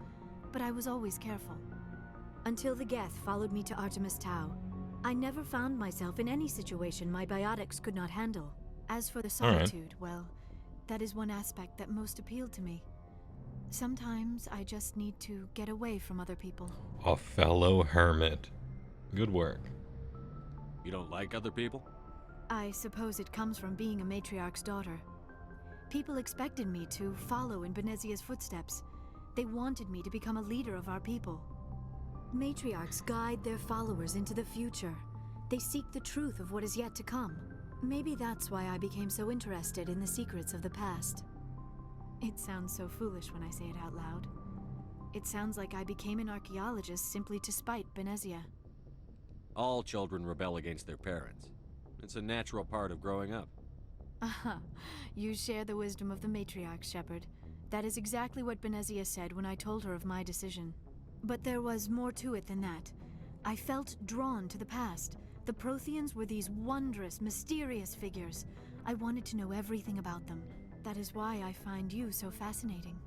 S14: but I was always careful. Until the Geth followed me to Artemis Tau, I never found myself in any situation my biotics could not handle. As for the solitude, well, that is one aspect that most appealed to me. Sometimes I just need to get away from other people.
S1: A fellow hermit. Good work.
S7: You don't like other people?
S14: I suppose it comes from being a matriarch's daughter. People expected me to follow in Benezia's footsteps. They wanted me to become a leader of our people. Matriarchs guide their followers into the future. They seek the truth of what is yet to come. Maybe that's why I became so interested in the secrets of the past. It sounds so foolish when I say it out loud. It sounds like I became an archaeologist simply to spite Benezia.
S7: All children rebel against their parents. It's a natural part of growing up.
S14: Aha, you share the wisdom of the matriarch, Shepard. That is exactly what Benezia said when I told her of my decision. But there was more to it than that. I felt drawn to the past. The Protheans were these wondrous, mysterious figures. I wanted to know everything about them. That is why I find you so fascinating.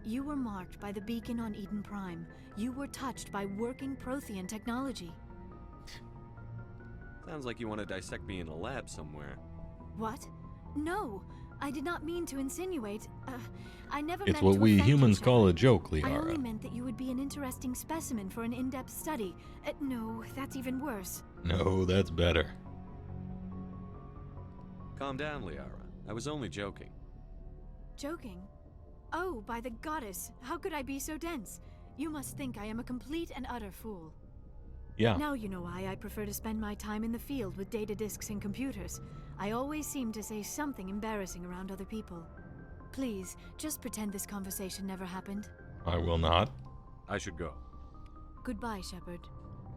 S14: You were marked by the beacon on Eden Prime. You were touched by working Prothean technology.
S7: Sounds like you want to dissect me in a lab somewhere.
S14: What? No, I did not mean to insinuate. I never
S1: It's
S14: meant
S1: what
S14: to
S1: we
S14: offend you,
S1: humans call a
S14: Shepard.
S1: joke,
S14: I only
S1: Liara.
S14: meant that you would be an interesting specimen for an in-depth study. No, that's even worse.
S1: No, that's better.
S7: Calm down, Liara. I was only joking.
S14: Joking? Oh, by the goddess, how could I be so dense? You must think I am a complete and utter fool.
S1: Yeah.
S14: Now you know why I prefer to spend my time in the field with data disks and computers. I always seem to say something embarrassing around other people. Please, just pretend this conversation never happened.
S1: I will not.
S7: I should go.
S14: Goodbye, Shepard.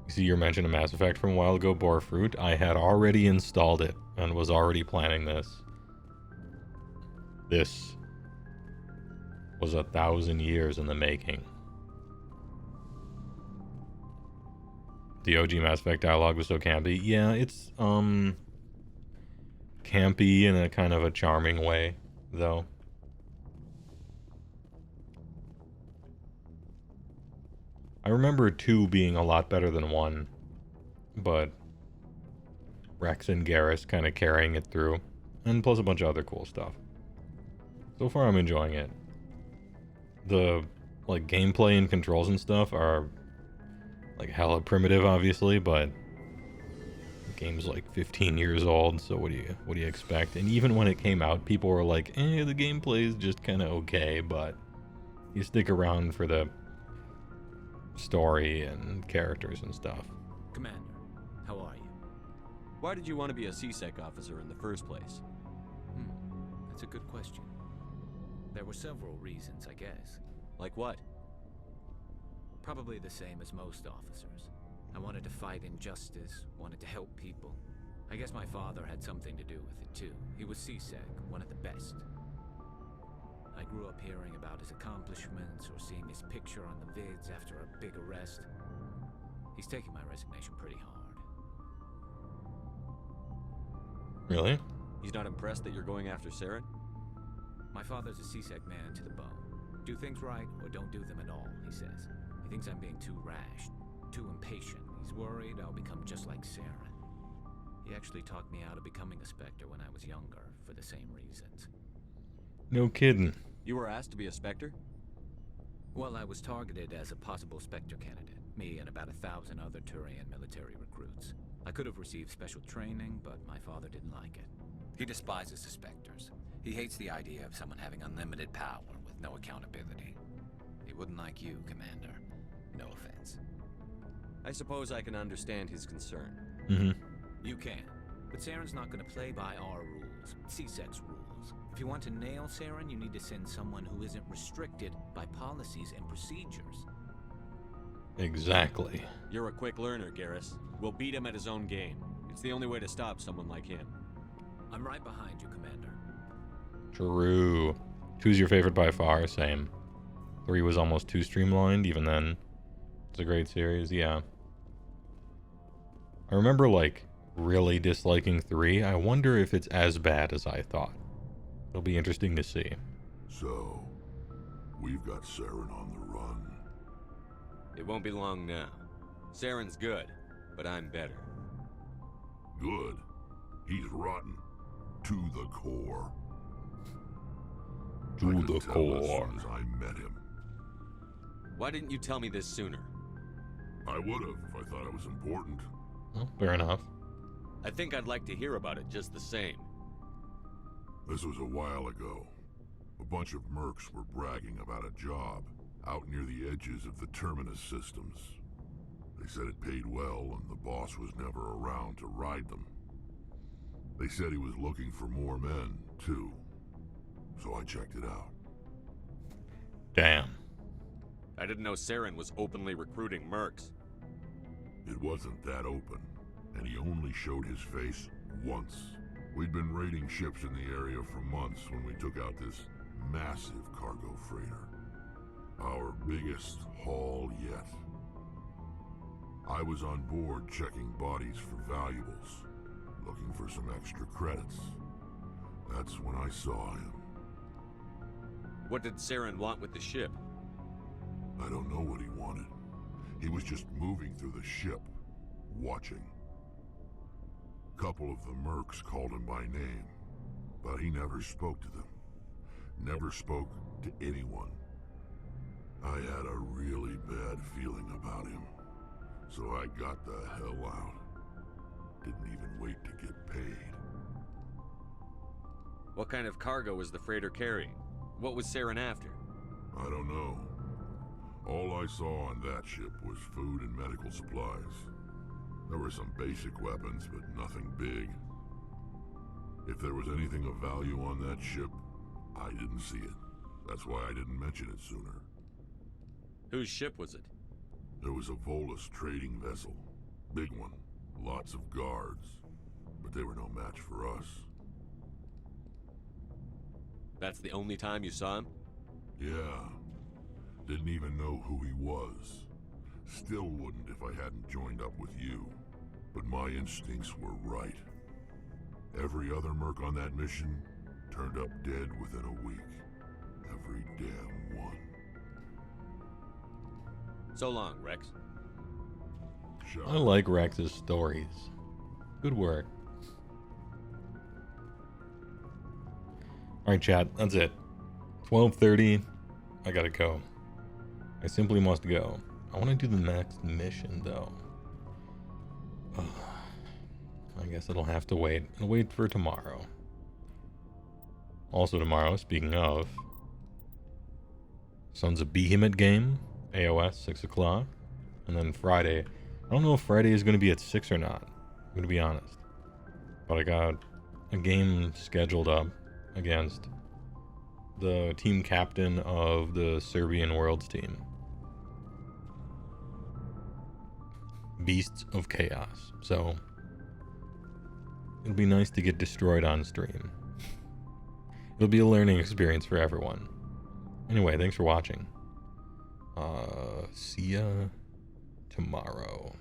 S1: You see your mention of Mass Effect from a while ago, Borefruit. I had already installed it and was already planning this. This was 1,000 years in the making. The OG Mass Effect dialogue was so campy. Yeah, it's campy in a kind of a charming way, though. I remember 2 being a lot better than 1, but Rex and Garrus kind of carrying it through, and plus a bunch of other cool stuff. So far I'm enjoying it. The like gameplay and controls and stuff are like hella primitive, obviously, but the game's like 15 years old, so what do you expect? And even when it came out, people were like, the gameplay is just kind of okay, but you stick around for the story and characters and stuff.
S9: Commander, how are you?
S7: Why did you want to be a CSEC officer in the first place?
S9: That's a good question. There were several reasons, I guess.
S7: Like what?
S9: Probably the same as most officers. I wanted to fight injustice, wanted to help people. I guess my father had something to do with it too. He was CSEC, one of the best. I grew up hearing about his accomplishments or seeing his picture on the vids after a big arrest. He's taking my resignation pretty hard.
S1: Really?
S7: He's not impressed that you're going after Saren?
S9: My father's a CSEC man to the bone. Do things right or don't do them at all, he says. He thinks I'm being too rash, too impatient. He's worried I'll become just like Saren. He actually talked me out of becoming a Spectre when I was younger, for the same reasons.
S1: No kidding.
S7: You were asked to be a Spectre?
S9: Well, I was targeted as a possible Spectre candidate. Me and about 1,000 other Turian military recruits. I could have received special training, but my father didn't like it. He despises the Spectres. He hates the idea of someone having unlimited power with no accountability. He wouldn't like you, Commander. No offense.
S7: I suppose I can understand his concern.
S1: Mm-hmm.
S9: You can. But Saren's not going to play by our rules, CSEC's rules. If you want to nail Saren, you need to send someone who isn't restricted by policies and procedures.
S1: Exactly.
S7: You're a quick learner, Garrus. We'll beat him at his own game. It's the only way to stop someone like him.
S9: I'm right behind you, Commander.
S1: True. 2's your favorite by far, same. 3 was almost too streamlined, even then. It's a great series, yeah. I remember, like, really disliking 3. I wonder if it's as bad as I thought. It'll be interesting to see.
S5: So, we've got Saren on the run.
S7: It won't be long now. Saren's good, but I'm better.
S5: Good? He's rotten. To the core.
S1: To the core.
S5: As soon as I met him.
S7: Why didn't you tell me this sooner?
S5: I would have if I thought it was important.
S1: Well, fair enough.
S7: I think I'd like to hear about it just the same.
S5: This was a while ago. A bunch of mercs were bragging about a job out near the edges of the Terminus systems. They said it paid well and the boss was never around to ride them. They said he was looking for more men, too. So I checked it out.
S1: Damn.
S7: I didn't know Saren was openly recruiting mercs.
S5: It wasn't that open, and he only showed his face once. We'd been raiding ships in the area for months when we took out this massive cargo freighter. Our biggest haul yet. I was on board checking bodies for valuables, looking for some extra credits. That's when I saw him.
S7: What did Saren want with the ship?
S5: I don't know what he wanted. He was just moving through the ship, watching. Couple of the mercs called him by name, but he never spoke to them. Never spoke to anyone. I had a really bad feeling about him, so I got the hell out. Didn't even wait to get paid.
S7: What kind of cargo was the freighter carrying? What was Saren after?
S5: I don't know. All I saw on that ship was food and medical supplies. There were some basic weapons, but nothing big. If there was anything of value on that ship, I didn't see it. That's why I didn't mention it sooner.
S7: Whose ship was it?
S5: There was a Volus trading vessel. Big one. Lots of guards. But they were no match for us.
S7: That's the only time you saw him?
S5: Yeah. Didn't even know who he was. Still wouldn't if I hadn't joined up with you. But my instincts were right. Every other merc on that mission turned up dead within a week. Every damn one.
S7: So long, Rex.
S1: I like Rex's stories. Good work. Alright, chat, that's it. 12:30. I gotta go. I simply must go. I want to do the next mission, though. I guess it'll have to wait. I'll wait for tomorrow. Also tomorrow, speaking of, Sons of Behemoth game, AOS, 6 o'clock. And then Friday. I don't know if Friday is going to be at 6 or not. I'm going to be honest. But I got a game scheduled up against the team captain of the Serbian Worlds team. Beasts of Chaos. So it'll be nice to get destroyed on stream. It'll be a learning experience for everyone. Anyway, thanks for watching. See ya tomorrow.